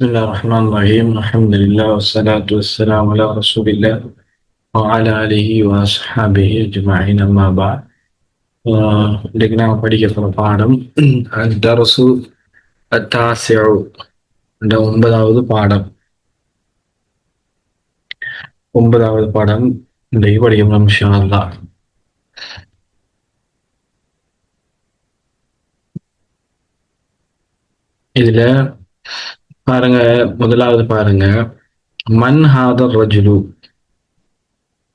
بسم الله الرحمن الرحيم الحمد لله والصلاة والسلام على رسول الله وعلى آله وأصحابه أجمعين أما بعد இன்னைக்கு நாம் படிக்க போகிற பாடம் தரசு அத்தாசிஉ என்ற ஒன்பதாவது பாடம் இன்றைக்கு படிக்கணும் இன்ஷா அல்லாஹ். இதுல பாருங்க, முதலாவது பாருங்க, மன் ஹாதர் ரஜுலு.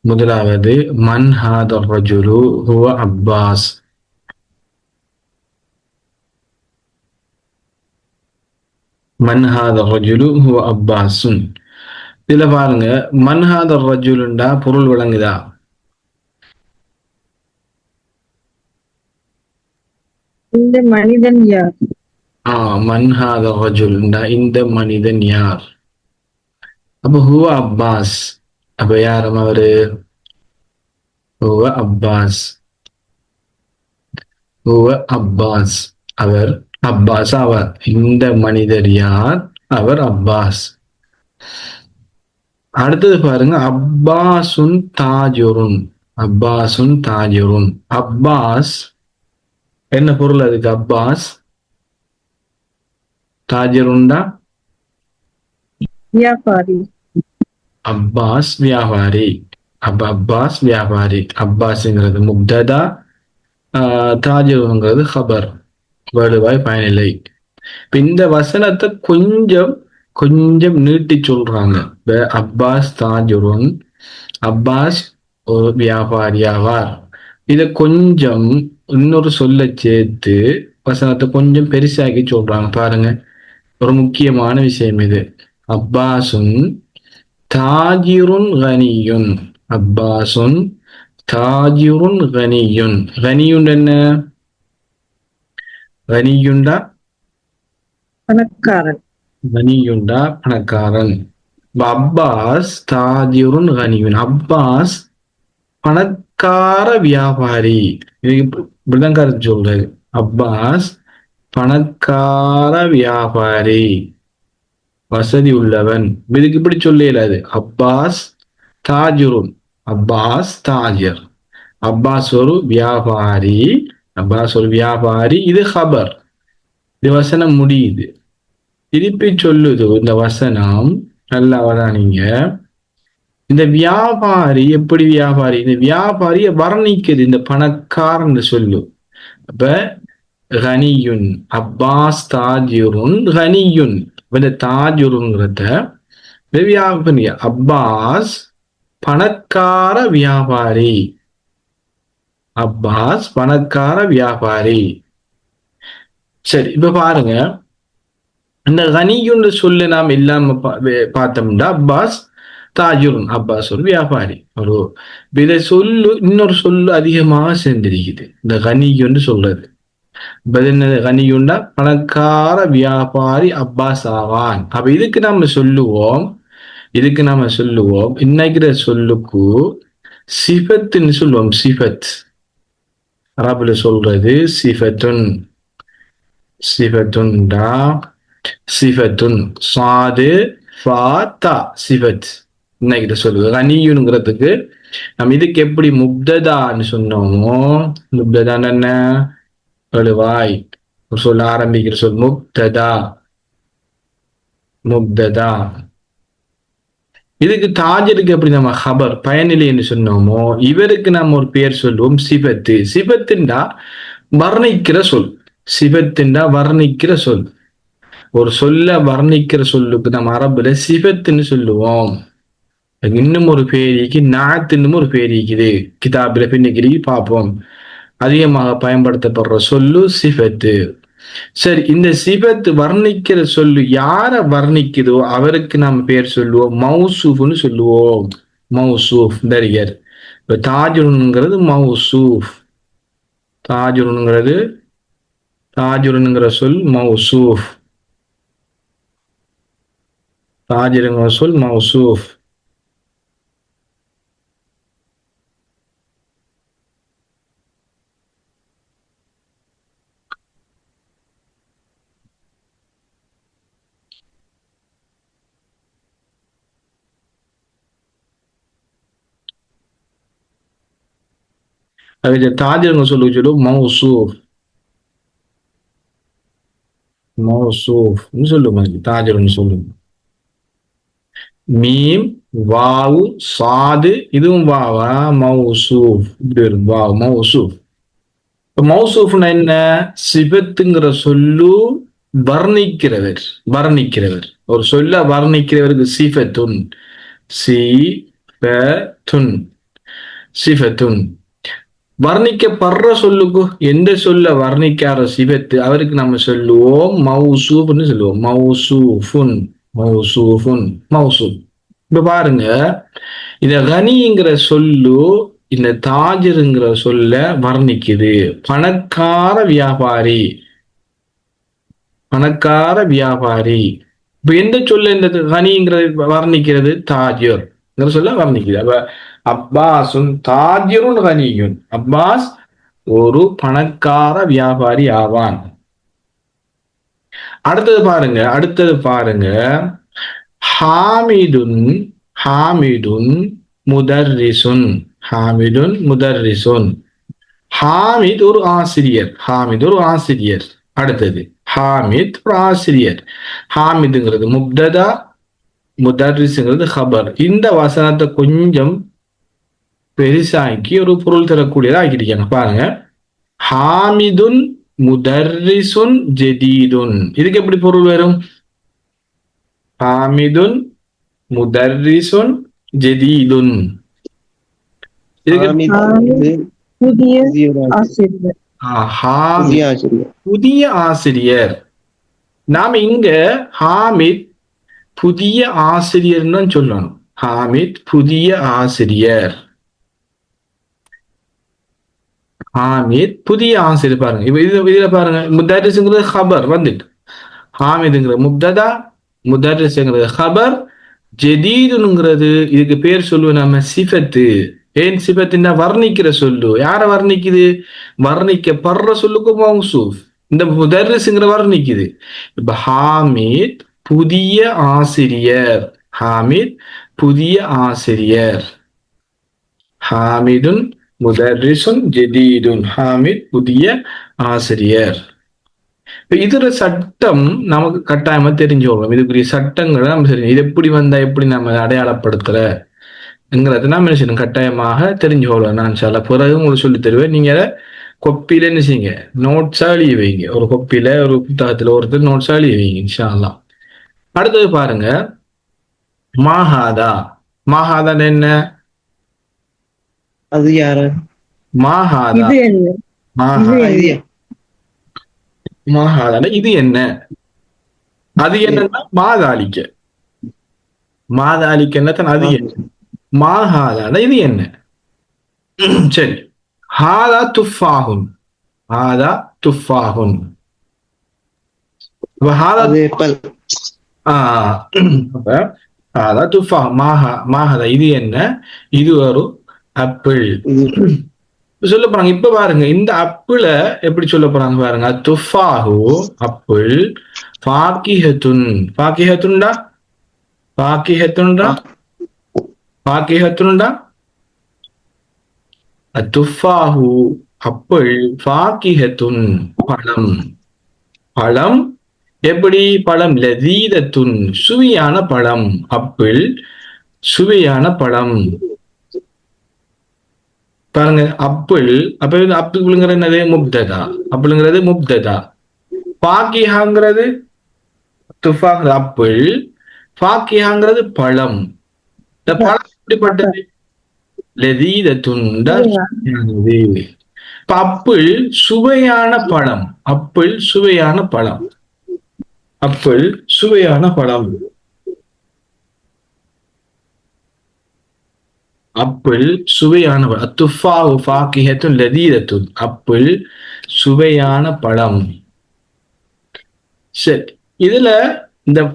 முதலாவது மன் ஹாதர் ரஜுலு ஹுவ அப்பாஸ். மன் ஹாதர் ரஜுலு ஹுவ அப்பாஸுன். இதுல பாருங்க, மன் ஹாதர் ரஜுலுண்டா பொருள் விளங்குதா? இந்த மனிதன் யார்? மன் ஹாதர் ரஜுலுண்டா இந்த மனிதன் யார்? அப்ப ஹுவ அப்பாஸ். அப்ப யாரும் அவரு? ஹுவ அப்பாஸ். ஹுவ அப்பாஸ். அவர் அப்பாஸ். அவர் இந்த மனிதர் யார்? அவர் அப்பாஸ். அடுத்தது பாருங்க, அப்பாசுன் தாஜுருன். அப்பாசுன் தாஜுருன். அப்பாஸ் என்ன பொருள் அதுக்கு? அப்பாஸ் தாஜிருண்டா வியாபாரி. அப்பாஸ் வியாபாரி. அப்ப அப்பாஸ் வியாபாரி. அப்பாஸ்ங்கிறது முப்ததா, தாஜிருங்கிறது ஹபர், வலுவாய் பயனில்லை. இப்ப இந்த வசனத்தை கொஞ்சம் கொஞ்சம் நீட்டி சொல்றாங்க. அப்பாஸ் தாஜுருன், அப்பாஸ் ஒரு வியாபாரி ஆவார். இத கொஞ்சம் இன்னொரு சொல்ல சேர்த்து வசனத்தை கொஞ்சம் பெருசாக்கி சொல்றாங்க. பாருங்க, ஒரு முக்கியமான விஷயம் இது. அப்பாசுன் தாஜிருன் கனியுன். அப்பாசுன் தாஜிருன் கனியுன். கனியுன் என்ன? கனியுண்டா பணக்காரன். கனியுண்டா பணக்காரன். அப்பாஸ் தாஜிருன் கனியுன். அப்பாஸ் பணக்கார வியாபாரி. இது இப்படிதான் கருத்து சொல்றாரு. அப்பாஸ் பணக்கார வியாபாரி, வசதி உள்ளவன். இதுக்கு இப்படி சொல்ல இயலாது. அப்பாஸ் தாஜுருன். அப்பாஸ் தாஜர். அப்பாஸ் ஒரு வியாபாரி. அப்பாஸ் ஒரு வியாபாரி. இது ஹபர். இது வசனம் முடியுது. திருப்பி சொல்லுது இந்த வசனம். நல்லா அவதானிங்க. இந்த வியாபாரி எப்படி வியாபாரி? இந்த வியாபாரிய வர்ணிக்குது இந்த பணக்காரன் சொல்லு. அப்ப கனியுன், அப்பாஸ் தாஜிருன் கனியுன். இந்த தாஜுருங்கிறத வியாபாரி. அப்பாஸ் பணக்கார வியாபாரி. அப்பாஸ் பணக்கார வியாபாரி. சரி, இப்ப பாருங்க, இந்த கனியுன்னு சொல்லு நாம் இல்லாம பார்த்தோம்னா அப்பாஸ் தாஜுருன். அப்பாஸ் ஒரு வியாபாரி. ஒரு இதை சொல்லு இன்னொரு சொல்லு அதிகமாக சேர்ந்திருக்குது இந்த கனியுன்னு சொல்றது. பதினது கனியுண்டா பணக்கார வியாபாரி அப்பாஸ் ஆவான். அப்ப இதுக்கு நாம சொல்லுவோம் இன்னைக்கிற சொல்லுக்கு சிஃபத்துன்னு சொல்லுவோம். சிஃபத் அரபுல சொல்றது சிஃபத்துன். சிஃபத்துன்டா சிஃபத்துன் சாது ஃபாத்தா சிஃபத். இன்னைக்கிட்ட சொல்லுது கனியுங்கிறதுக்கு நம்ம இதுக்கு எப்படி முப்ததான்னு சொன்னோமோ, முப்ததான் என்ன? வலுவாய் ஒரு சொல்ல ஆரம்பிக்கிற சொல் முப்ததா. முப்ததா. இதுக்கு தாஜருக்கு எப்படி நம்ம ஹபர் பயனில்லைன்னு சொன்னோமோ, இவருக்கு நம்ம ஒரு பேர் சொல்லுவோம் சிபத்து. சிபத்துண்டா வர்ணிக்கிற சொல். சிபத்துண்டா வர்ணிக்கிற சொல். ஒரு சொல்ல வர்ணிக்கிற சொல்லுக்கு நம்ம அரபுல சிபத்துன்னு சொல்லுவோம். இன்னும் ஒரு பேரிக்கு நாத்துன்னு ஒரு பேரிக்குது. கிதாபில பின்னிக்கிறி பார்ப்போம். அதிகமாக பயன்படுத்தப்படுற சொல்லு சிபத்து. சரி, இந்த சிபத் வர்ணிக்கிற சொல்லு யார வர்ணிக்குதோ அவருக்கு நாம் பேர் சொல்லுவோம் மௌசூஃப்னு சொல்லுவோம். மௌசூஃப் தரியர். இப்ப தாஜுருங்கிறது மௌசூஃப். தாஜுருங்கிறது தாஜுருங்கிற சொல் மௌசூஃப். தாஜிருங்கிற சொல் மௌசூஃப். அதுக்கு தாஜிருங்க சொல்லுவோம் மௌசூஃப். மௌசூஃப்னு சொல்லுங்க, தாஜிருன்னு சொல்லுங்க. மீம் வாவு சாது இதுவும் வாவா மௌசூஃப் இப்படி வரும். வாவ் மௌசூஃப். மௌசூஃப்னா என்ன? சிபத்துங்கிற சொல்லு வர்ணிக்கிறவர். வர்ணிக்கிறவர் ஒரு சொல்ல வர்ணிக்கிறவருக்கு சிஃபத்துன். சிஃபத்துன். சிஃபத்துன். வர்ணிக்கப்படுற சொல்லுக்கு எந்த சொல்ல வர்ணிக்கார சிபத்து அவருக்கு நம்ம சொல்லுவோம் மௌசூஃப்னு சொல்லுவோம். மௌசூஃபுன். மௌசூஃபுன். மௌசூஃப். இப்ப பாருங்க, இந்த கனிங்கிற சொல்லு இந்த தாஜிருங்கிற சொல்ல வர்ணிக்குது. பணக்கார வியாபாரி. பணக்கார வியாபாரி. இப்ப எந்த சொல்ல இந்த கனிங்கிறது வர்ணிக்கிறது? தாஜிர் சொல்ல வர்ணிக்குது. அப்ப அப்பாசுன் தாஜிருன் கனியுன். அப்பாஸ் ஒரு பணக்கார வியாபாரி ஆவான். அடுத்தது பாருங்க ஹாமிதுன். ஹாமிதுன் முதர்ரிசுன். ஹாமிதுன் முதர்ரிசுன். ஹாமித் ஒரு ஆசிரியர். ஹாமித் ஒரு ஆசிரியர். அடுத்தது ஹாமித் ஒரு ஆசிரியர். ஹாமிதுங்கிறது முப்ததா, முதர்ரிசுங்கிறது ஹபர். இந்த வசனத்தை கொஞ்சம் பெருசாக்கி ஒரு பொருள் தரக்கூடியதா ஆக்கிட்டாங்க. பாருங்க, ஹாமிதுன் முதர்ரிசுன் ஜதீதுன். இதுக்கு எப்படி பொருள் வரும்? ஹாமிதுன் முதர்ரிசுன் ஜதீதுன். புதிய ஆசிரியர். நாம இங்க ஹாமித் புதிய ஆசிரியர்னு சொல்லணும். ஹாமித் புதிய ஆசிரியர். ஹாமித் புதிய ஆசிரியர். பாருங்க, இப்ப இதுல பாருங்க, முதர்ரிசுங்கிறது ஹபர் வந்துட்டு, ஹாமிதுங்கிறது முப்ததா, முதர்ரிசுங்கிறது ஹபர், ஜதீதுங்கிறது இதுக்கு பேர் சொல்லுவோம் நம்ம சிஃபத்து. ஏன் சிஃபத்துன்னா வர்ணிக்கிற சொல்லு. யார வர்ணிக்குது? வர்ணிக்கப்படுற சொல்லுக்கு மௌசூஃப். இந்த முதர்ரிசுங்கிற வர்ணிக்குது. இப்ப ஹாமித் புதிய ஆசிரியர். ஹாமித் புதிய ஆசிரியர். ஹாமிதுன் முதர்ரிசுன் ஜதீதுன். ஹாமித் புதிய ஆசிரியர். இப்ப இதுல சட்டம் நமக்கு கட்டாயமா தெரிஞ்சுக்கணும். இதுக்குரிய சட்டங்களை நம்ம தெரியும். இது எப்படி வந்தா எப்படி நம்ம அடையாளப்படுத்துறங்கிறது நம்ம என்ன செய்யணும்? கட்டாயமாக தெரிஞ்சுக்கொள்ளணும். நான் சில பிறகு உங்களுக்கு சொல்லி தருவேன். நீங்க கொப்பில என்ன செய்யுங்க? நோட்ஸா எழுதி வைங்க. ஒரு கொப்பில ஒரு புத்தகத்துல ஒருத்தர் நோட்ஸா எழுதி வைங்க இன்ஷா அல்லாஹ். அடுத்தது பாருங்க, மாஹாதா. மாஹாதா என்ன? அது யாரு? மாஹாதா. மாஹாதா இது என்ன? அது என்னன்னா மாதாளிக்க. மாதாளிக்க என்னத்தான் அது என்ன? மாஹாதா இது என்ன? சரி, ஹாதா துஃபாஹுன். ஹாதா துஃபாஹுன். மாஹாதா இது என்ன? இது ஒரு ஆப்பிள் சொல்ல போறாங்க. இப்ப பாருங்க, இந்த அப்பிள எப்படி சொல்ல போறாங்க பாருங்க. துஃபாஹு அப்பிள், ஃபாகிஹத்துன். ஃபாகிஹத்துன்டா ஃபாகிஹத்துன்டா ஃபாகிஹத்துன்டா துஃபாஹு அப்பிள், ஃபாகிஹத்துன் பழம். பழம் எப்படி? பழம் லதீதத்துன் சுவையான பழம். அப்பிள் சுவையான பழம். பாருங்க, அப்பிள். அப்ப அப்பிள்ங்கிறது என்னது? முப்ததா. அப்பிள்ங்கிறது முப்ததா. ஃபாகிஹாங்கிறது துஃபாஹ் அப்பிள், ஃபாகிஹாங்கிறது பழம். இந்த பழம் எப்படிப்பட்டது? லதீதத்துன். அப்பிள் சுவையான பழம். அப்பிள் சுவையான பழம். அப்பிள் சுவையான பழம். அப்பிள் சுவையான பழம். அத்துஃபாஹு ஃபாகிஹத்துன் லதீதத்துன். அப்பிள் சுவையான பழம். சரி, இதுல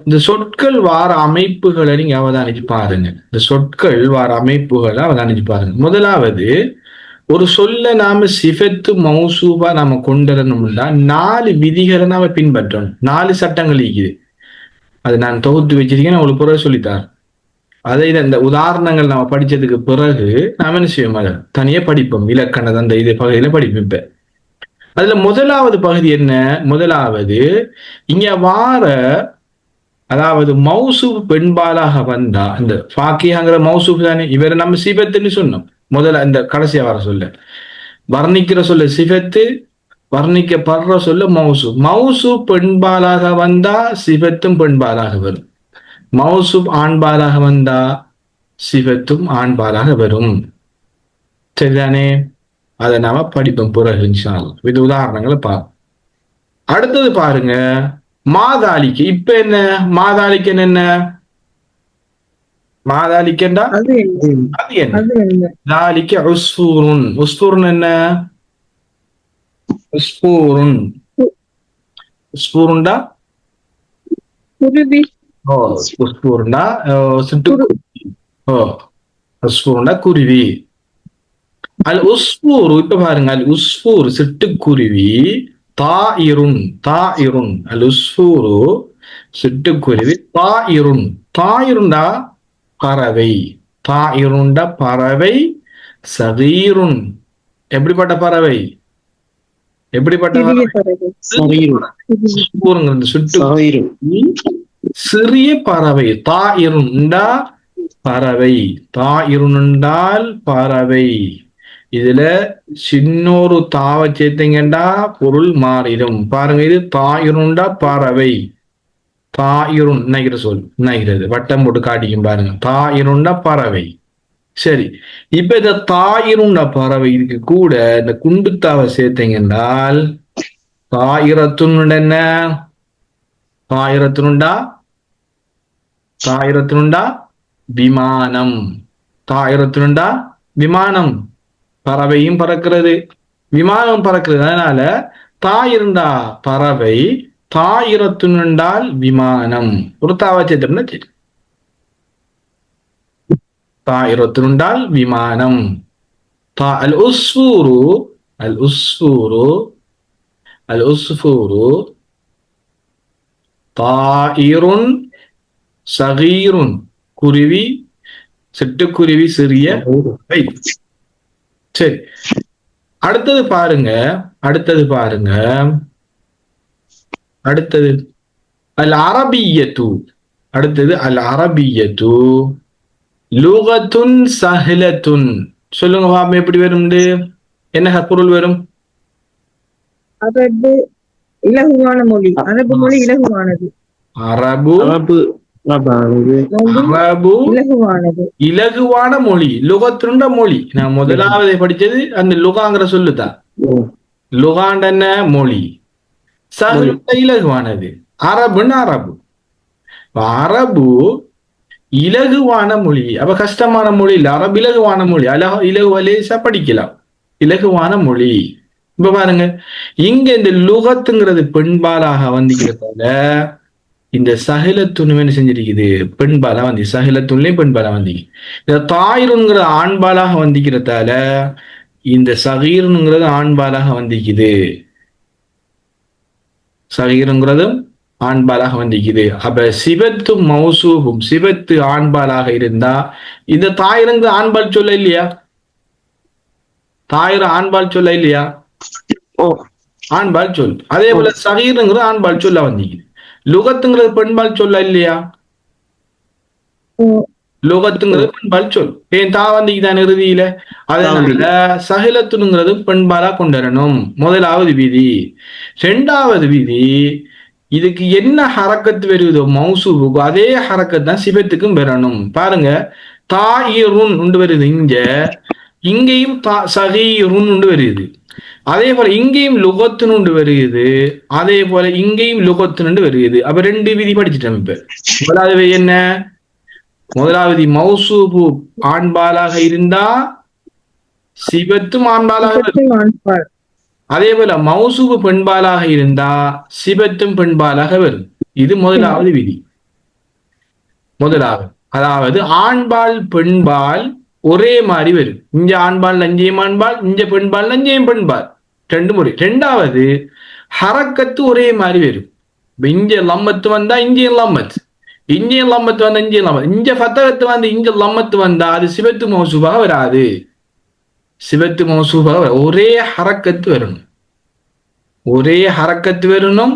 இந்த சொற்கள் வார அமைப்புகளை நீங்க அவதானிச்சு பாருங்க. இந்த சொற்கள் வார அமைப்புகளை அவதானிச்சு பாருங்க. முதலாவது, ஒரு சொல்ல நாம சிஃபத்து மௌசூபா நாம கொண்டுவரணும்னா 4 விதிகளை நாம பின்பற்றணும். 4 சட்டங்கள் இருக்குது. அது நான் தொகுத்து வச்சிருக்கேன், உங்களுக்கு பிறகு சொல்லித்தார். அதை இந்த உதாரணங்கள் நம்ம படிச்சதுக்கு பிறகு நாம என்ன செய்வோம், அதை தனியே படிப்போம். இலக்கண அந்த இது பகுதியில படிப்போம். இப்ப அதுல முதலாவது பகுதி என்ன? முதலாவது இங்க வார, அதாவது மௌசூப் பெண்பாலாக வந்தா, இந்த ஃபாக்கியாங்கிற மௌசூப் தானே, இவரை நம்ம சிபத்துன்னு சொன்னோம். முதல்ல இந்த கடைசியா வர சொல்ல வர்ணிக்கிற சொல்ல சிபத்து, வர்ணிக்கப்படுற சொல்ல மௌசூப். மௌசூப் பெண்பாலாக வந்தா சிபத்தும் பெண்பாலாக வரும். மௌசூப் ஆண்பாலாக வந்தா சிபத்தும் ஆண்பாலாக வரும். சரிதானே? அதை நாம படிப்போம் பிறகு இன்ஷா அல்லாஹ். இது உதாரணங்களை அடுத்தது பாருங்க, மாதாளிக்கு. இப்ப என்ன மாதாளிக்கு என்ன? மாதாளிக்கண்டா அது என்ன? அது என்ன? அது என்ன? தாலிக்க உஸ்ஃபூருன். உஸ்ஃபூருன் என்ன? உஸ்ஃபூருன். உஸ்ஃபூருண்டா குருவி. ஓ, உஸ்ஃபூருண்டா சிட்டுக்குருவி. ஓ, உஸ்ஃபூருண்டா குருவி. அல் உஸ்ஃபூர். இப்ப பாருங்க, அல் உஸ்ஃபூர் சிட்டுக்குருவி. தாயிருன். தாயிருன். அல் உஸ்ஃபூரு சிட்டுக்குருவி. தாயிருன். தாயிருண்டா பறவை. தாயிருண்டா பறவை. சகீருன் எப்படிப்பட்ட பறவை? எப்படிப்பட்ட சிறிய பறவை? பறவை. உஸ்ஃபூருங்கிறது சிட்டுக்குருவி சிறிய பறவை. தாயிருண்டா பறவை. தாயிருண்டால் பறவை. இதுல சின்னொரு தாவ சேர்த்தீங்கண்டா பொருள் மாறிடும். பாருங்க, இது தாயிருண்டா பறவை. தாயிருன் நினைக்கிற சொல், நினைக்கிறது வட்டம் போட்டு காட்டிக்கும் பாருங்க. தாயிருண்டா பறவை. சரி, இப்ப இந்த தாயிருண்டா பறவை இதுக்கு கூட இந்த குண்டுத்தாவை சேர்த்தீங்கன்றால் தாயிரத்துன் என்ன? தாயிரத்துனுண்டா தாயிரத்துனுண்டா விமானம். தாயிரத்துனுண்டா விமானம். பறவையும் பறக்கிறது, விமானம் பறக்கிறது. அதனால தாயிருண்டா பறவை, தாயிரத்துனுண்டால் விமானம். ஒரு தாவச்சேத்தம்னா சரி, தாயிரத்துனுண்டால் விமானம். அல் உஸ்ஃபூரு. அல் உஸ்ஃபூரு. அல் உஸ்ஃபூரு தாயிருன் சகீருன். குருவி, சிட்டுக்குருவி சிறிய. சரி, அடுத்தது பாருங்க. அடுத்தது பாருங்க. அடுத்தது அல் அரபியத்து. அடுத்தது அல் அரபியத்து லுகத்துன் சஹ்லத்துன். சொல்லுங்க பாப்போம், எப்படி வரும்? என்ன பொருள் வரும்? அரபு இலகுவான மொழி. அரபு மொழி இலகுவானது. அரபு அரபு அரபு இலகுவானது. இலகுவான மொழி. லுகத்துண்ட மொழி. நான் முதலாவது படிச்சது அந்த லுகாங்கிற சொல்லுதான். லுகாண்ட என்ன? மொழி. சஹ்லுண்ட இலகுவானது. அரபுன்னு அரபு. அரபு இலகுவான மொழி. அப்ப கஷ்டமான மொழி இல்ல, அரபு இலகுவான மொழி. இலகு லேசா படிக்கலாம், இலகுவான மொழி. இப்ப பாருங்க, இங்க இந்த லுகத்துங்கிறது பெண்பாலாக வந்திக்கிறதால இந்த சஹிலத்துன்னு என்ன செஞ்சிருக்குது? பெண்பாலா வந்து சஹிலத்துன்லயும் பெண்பாலா வந்து. இந்த தாயிருங்கிறது ஆண்பாலாக வந்திக்கிறதால இந்த சகீருங்கிறது ஆண்பாலாக வந்திக்குது. சகீருங்கிறதும் ஆண்பாலாக வந்திக்குது. அப்ப சிபத்தும் மௌசூபும், சிபத்து ஆண்பாலாக இருந்தா இந்த தாயிரங்கிறது ஆண்பால் சொல்ல இல்லையா? தாயிரம் ஆண்பால் சொல்ல இல்லையா? ஆண்பால் சொல். அதே போல சகீருங்கிறது ஆண்பால் சொல்ல வந்திக்குது. லுகத்துங்கிறது பெண்பால் சொல்ல இல்லையா? லுகத்துங்கிறது பெண்பால் சொல். ஏன் தா வந்திக்குதான் இறுதியில. அதனால சஹிலத்துங்கிறது பெண்பாலா கொண்டு வரணும். முதலாவது விதி. இரண்டாவது விதி, இதுக்கு என்ன ஹரக்கத்து வருதோ மௌசூபுக்கு அதே ஹரக்கத்து தான் சிபத்துக்கும் வரணும். பாருங்க, தாயிருன் உண்டு வருது இங்க, இங்கேயும் சகீருன் உண்டு வருது. அதே போல இங்கேயும் லுகத்துன்னு வருகிறது, அதே போல இங்கேயும் லுகத்துன்னு வருகிறது. அப்ப ரெண்டு விதி படிச்சுட்டோம். இப்ப முதலாவது என்ன? முதலாவது மௌசூபு ஆண்பாலாக இருந்தா சிபத்தும் ஆண்பாலாக வரும். அதே போல மௌசூபு பெண்பாலாக இருந்தா சிபத்தும் பெண்பாலாக வரும். இது முதலாவது விதி. முதலாவது, அதாவது ஆண்பால் பெண்பால் ஒரே மாதிரி வரும். இங்க ஆண்பால் நஞ்சையும் ஆண்பால், இங்க பெண்பால் நஞ்சையும் பெண்பால், ரெண்டு முறை. ரெண்டாவது, ஹரக்கத்து ஒரே மாதிரி வரும். இங்க லம்மத்து வந்தா இங்கேயும் லம்மத், இங்கே லம்மத்து வந்தா இங்கே லம்மத், இங்க ஃபத்தகத்து வந்து இங்க லம்மத்து வந்தா அது சிபத்து மௌசூபாக வராது. சிபத்து மௌசூபாக ஒரே ஹரக்கத்து வரணும், ஒரே ஹரக்கத்து வரணும்,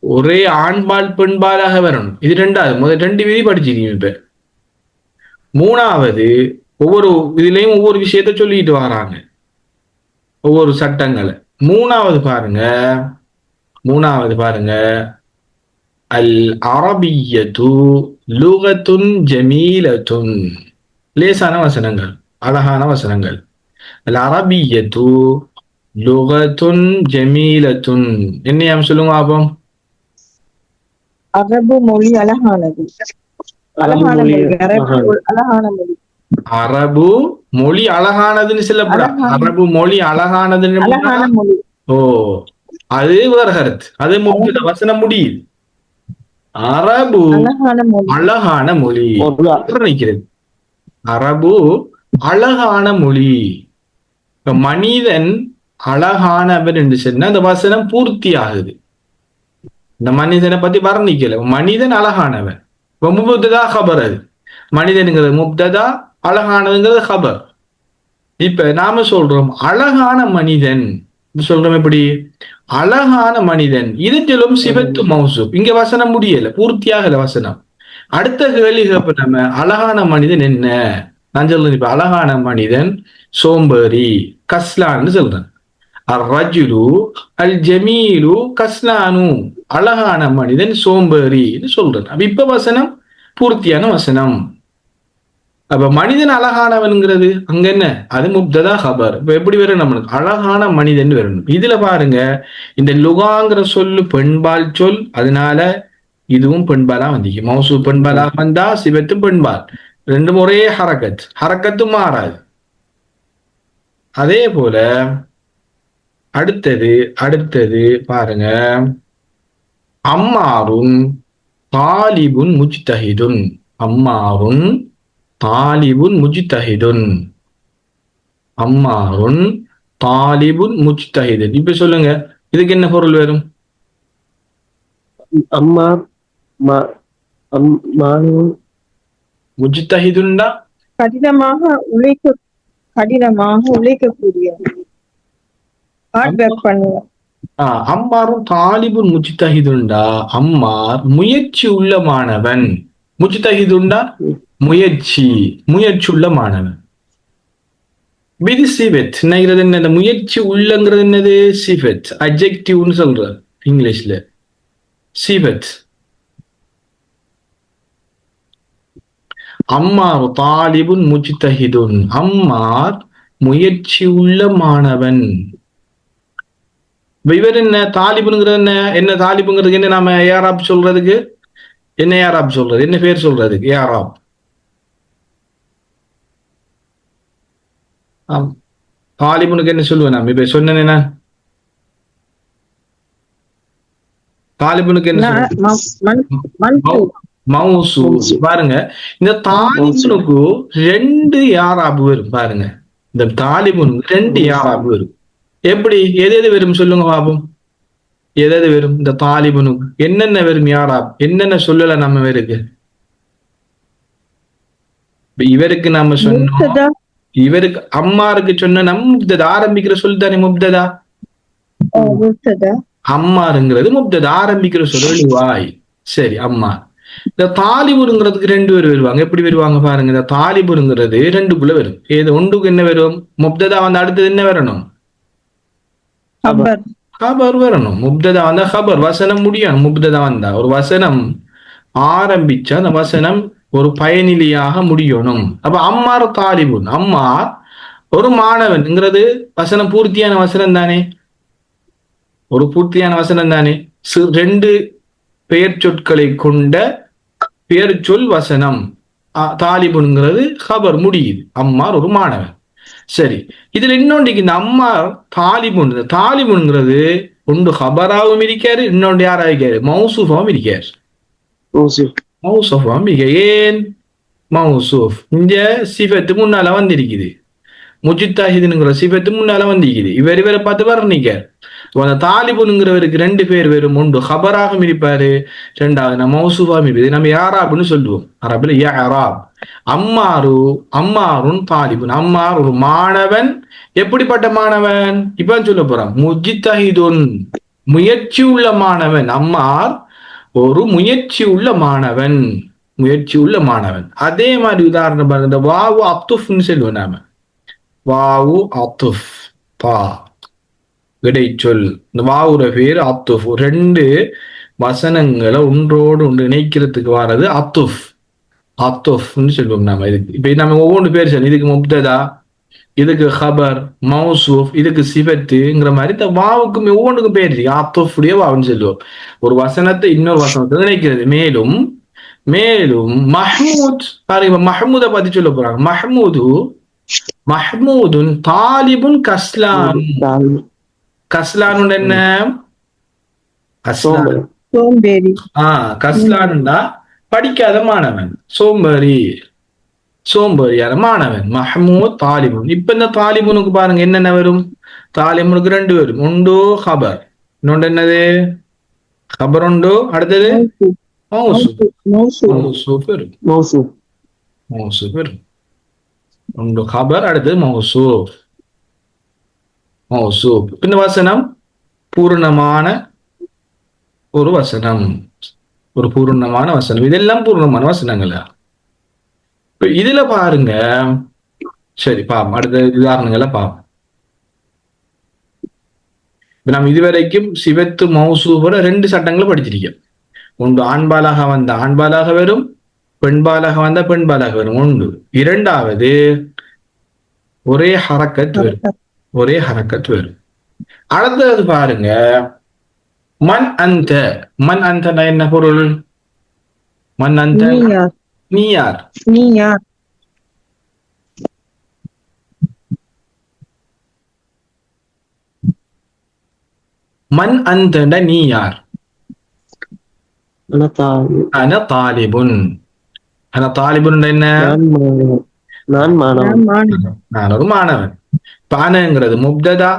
ஒரே ஆண்பால் பெண்பாலாக வரணும். இது ரெண்டாவது. முதல் ரெண்டு விதி படிச்சிருக்கீங்க. இப்ப மூணாவது, ஒவ்வொரு இதுலயும் ஒவ்வொரு விஷயத்த சொல்லிட்டு வராங்க, ஒவ்வொரு சட்டங்களை. மூணாவது பாருங்க, அல் அரபியத்து லுகத்துன் ஜமீலத்துன். லேசான வசனங்கள், அழகான வசனங்கள். அல் அரபியத்து லுகத்துன் ஜமீலத்துன். என்னையாம் சொல்லுங்க பாப்போம். அரபு மொழி அழகானது. அழகான மொழி. அழகான மொழி. அரபு மொழி அழகானதுன்னு சொல்லப்படாது. அரபு மொழி அழகானதுன்னு. ஓ, அது வேற கருத்து. அது முக்கிய வசனம் முடியுது. அரபு அழகான மொழி நினைக்கிறது. அரபு அழகான மொழி. மனிதன் அழகானவன் என்று சொன்னா அந்த வசனம் பூர்த்தி ஆகுது. இந்த மனிதனை பத்தி வர்ணிக்கல, மனிதன் அழகானவன். முப்ததா ஹபர். அது மனிதனுங்கிறது முப்ததா, அழகானதுங்கிறது ஹபர். இப்ப நாம சொல்றோம் அழகான மனிதன் சொல்றோம். எப்படி அழகான மனிதன்? இது சொல்லும் சிபத்து மௌசூப். இங்க வசனம் முடியல, பூர்த்தியாகல வசனம். அடுத்த கேள்வி கேட்ப நம்ம, அழகான மனிதன் என்ன? நான் சொல்றேன் இப்ப அழகான மனிதன் சோம்பேறி, கஸ்லான்னு சொல்றேன். அல் ரஜுலு அல் ஜமீலு கஸ்லானு. அழகான மனிதன் சோம்பேறின்னு சொல்றேன். அப்ப இப்ப வசனம் பூர்த்தியான வசனம். அப்ப மனிதன் அழகானவன்ங்கிறது அங்க என்ன? அது முப்ததா ஹபர். இப்ப எப்படி வரணும்? நம்மளுக்கு அழகான மனிதன் வரணும். இதுல பாருங்க, இந்த லுகாங்கிற சொல்லு பெண்பால் சொல், அதனால இதுவும் பெண்பாலா வந்திக்கு. மௌசூ பெண்பாலா வந்தா சிபத்தும் பெண்பால். ரெண்டும் ஒரே ஹரக்கத், ஹரக்கத்தும் மாறாது. அதே போல அடுத்தது பாருங்க, அம்மாரும் தாலிபுன் முஜ்தஹிதுன். அம்மாரும் தாலிபுன் முஜ்தஹிதுன். அம்மாருன் தாலிபுன் முஜ்தஹிதுன். இப்ப சொல்லுங்க, இதுக்கு என்ன பொருள் வரும்? அம்மார் முஜ்தஹிதுன்டா கடினமாக உழைக்கக்கூடிய, ஹார்ட் ஒர்க் பண்ணுவோம். அம்மாரும் தாலிபுன் முஜ்தஹிதுன்டா, அம்மார் முயற்சி உள்ள மாணவன். முஜ்தஹிதுன்டா முயற்சி உள்ள மாணவன். விதி சிவெத் நினைக்கிறது என்ன? முயற்சி உள்ளங்கிறது என்னது? சிவெத் அட்ஜெக்டிவ்னு சொல்ற இங்கிலீஷ்ல. சிவெத். அம்மார் தாலிபுன் முஜ்தஹிதுன். அம்மார் முயற்சி உள்ள மாணவன். இவர் என்ன? தாலிபுங்கிறது என்ன? என்ன தாலிபுங்கிறதுக்கு என்ன நாம ஏராப் சொல்றதுக்கு என்ன? ஏராப் சொல்றது என்ன? பேர் சொல்றதுக்கு ஏராப். தாலிபுனுக்கு என்ன சொல்லுவேன் நாம்? இப்ப சொன்னேன்னா தாலிபுனுக்கு என்ன? மௌசூ. பாருங்க, இந்த தாலிபுனுக்கு ரெண்டு யாராபு வரும். பாருங்க, இந்த தாலிபுனுக்கு ரெண்டு யாராபு வரும். எப்படி? எது வரும் சொல்லுங்க பாப்போம். எது வரும் இந்த தாலிபுனுக்கு? என்னென்ன வரும் யாராப்? என்னென்ன சொல்லல நம்ம இவருக்கு? இவருக்கு நாம சொன்னோம், இவருக்கு அம்மாருக்கு சொன்ன நம்ம முப்ததா ஆரம்பிக்கிற சொல் தானே முப்ததா. அம்மாருங்கிறது முப்ததா ஆரம்பிக்கிற சொல் வாய். சரி, அம்மா. இந்த தாலிபுருங்கிறதுக்கு ரெண்டு பேர் வருவாங்க. எப்படி வருவாங்க பாருங்க. இந்த தாலிபுருங்கிறது ரெண்டுக்குள்ள வரும். ஏது ஒன்றுக்கு என்ன வரும்? முப்ததா வந்து அடுத்தது என்ன வரணும்? ஹபர் வரணும். முப்ததா வந்தா ஹபர். வசனம் முடியும். முப்ததா வந்தா ஒரு வசனம் ஆரம்பிச்சா அந்த வசனம் ஒரு பயனிலியாக முடியணும். அப்ப அம்மார் தாலிபுன், அம்மார் ஒரு மாணவன்ங்கிறது வசனம் பூர்த்தியான வசனம் தானே? ஒரு பூர்த்தியான வசனம் தானே? ரெண்டு பெயர் சொற்களை கொண்ட பெயர் சொல் வசனம். தாலிபுன்ங்கிறது ஹபர் முடியுது. அம்மார் ஒரு மாணவன். சரி, இதுல இன்னொன்றைக்கு இந்த அம்மார் தாலிபுன்ங்கிறது ஒன்று ஹபராவும் இருக்காரு, இன்னொன்று யாரா இருக்காரு? மௌசூஃபாவும் இருக்காரு. மௌசூஃபாவும் இருக்க. ஏன் மௌசூஃப்? இந்த சிஃபத்து முன்னால வந்திருக்குது. முஜித்தாஹிதுங்கிற சிபத்து முன்னால வந்திக்குது. இவரை பார்த்து வர்ணிக்க. அந்த தாலிபுனுங்கிறவருக்கு ரெண்டு பேர் வரும். ஒன்று ஹபராகவும் இருப்பாரு, ரெண்டாவது மௌசூஃபாகவும் இருப்பாரு. நம்ம யாராப்னு சொல்லுவோம் அரபில், யாராப். அம்மாருன் தாலிபுன். அம்மார் ஒரு மாணவன். எப்படிப்பட்ட மாணவன் இப்ப சொல்ல போறான்? முஜித்தஹிதுன், முயற்சி உள்ள மாணவன். அம்மார் ஒரு முயற்சி உள்ள மாணவன், முயற்சி உள்ள மாணவன். அதே மாதிரி உதாரணம் பாருங்க, இந்த வாவு அத்துஃப்னு சொல்லுவோம் நாம. வாவு அத்துஃப், பா இடைச்சொல். இந்த வாவுற பேர் அத்துஃப். ரெண்டு வசனங்களை ஒன்றோடு ஒன்று இணைக்கிறதுக்கு வர்றது அத்துஃப், அத்துஃப்னு சொல்லுவோம் நாம. இதுக்கு இப்ப நம்ம ஒவ்வொன்று பேர் சொல்லணும். இதுக்கு முப்ததா, இதுக்கு ஹபர், மௌசூஃப், இதுக்கு சிபத்துங்கிற மாதிரி இந்த வாவுக்கும் ஒவ்வொன்றுக்கும் பேர் இருக்கு. அத்துஃப்டைய வாவுன்னு சொல்லுவோம். ஒரு வசனத்தை இன்னொரு வசனத்தை இணைக்கிறது. மேலும் மேலும் மஹ்மூத் பாருங்க, மஹ்மூத பத்தி சொல்ல போறாங்க. மஹ்மூதுன் தாலிபுன் கஸ்லான். கஸ்லான் என்ன? கஸ்லான்டா படிக்காத மாணவன், சோம்பேறி, சோம்பேறியான மாணவன். மஹ்மூத் தாலிபுன். இப்ப இந்த தாலிபுனுக்கு பாருங்க என்னென்ன வரும்? தாலிபுனுக்கு ரெண்டு வரும். ஒன்று ஹபர், இன்னொன்று என்னது? ஹபர் உண்டு. அடுத்தது மௌசூஃப் வரும். ஒன்று ஹபர், அடுத்தது மௌசூஃப். இந்த வசனம் பூர்ணமான ஒரு வசனம், ஒரு பூர்ணமான வசனம். இதெல்லாம் பூர்ணமான வசனங்களா? இதுல பாருங்க. சரி, பாப்போம் அடுத்த உதாரணங்களை பாப்போம். நம்ம இதுவரைக்கும் சிவத்து மௌசூஃபோட ரெண்டு சட்டங்களை படிச்சிருக்கோம். ஒன்று ஆண்பாலாக வந்த ஆண்பாலாக வரும், பெண்பாலாக வந்த பெண்பாலாக வரும். ஒன்று. இரண்டாவது ஒரே ஹரக்கத் வரும், ஒரே ஹரக்கத் வரும். அடுத்தது பாருங்க, மன் அந்த. மன் அந்த என்ன பொருள்? மன் அந்த நீ யார்? மன் அந்த நீ யார்? அன தாலிபுன். அன தாலிபுன் என்ன? நான் ஒரு மாணவன். அனங்கிறது முப்ததா,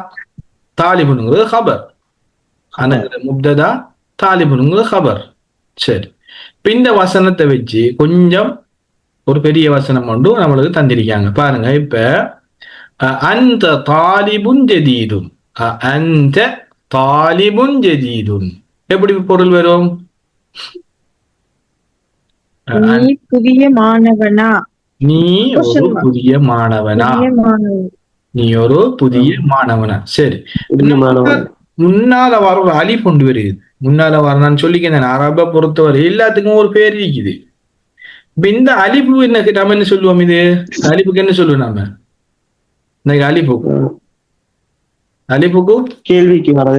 தாலிபுனுங்கிறது ஹபர். அனங்கிறது முப்ததா, தாலிபுனுங்கிறது ஹபர். சரி, இந்த வசனத்தை வச்சு கொஞ்சம் ஒரு பெரிய வசனம் கொண்டு நம்மளுக்கு தந்திருக்காங்க பாருங்க. இப்ப அந்த தாலிபுன் ஜதீதுன், அந்த தாலிபுன் ஜதீதுன் எப்படி பொருள் வரும்? நீ புதிய மாணவனா? நீ ஒரு புதிய மாணவனா? நீ ஒரு புதிய மாணவனா? சரி, முன்னால வர ஒரு அலிஃப் கொண்டு வருது. முன்னால வர நான் சொல்லிக்கிறேன், அரபை பொறுத்தவரை எல்லாத்துக்கும் ஒரு பேர் இருக்குது. இப்ப இந்த அலிஃபு என்ன நம்ம என்ன சொல்லுவோம்? இது அலிஃபுக்கு என்ன சொல்லுவோம் நாம? இன்னைக்கு அலிஃபுக்கு கேள்விக்கு வர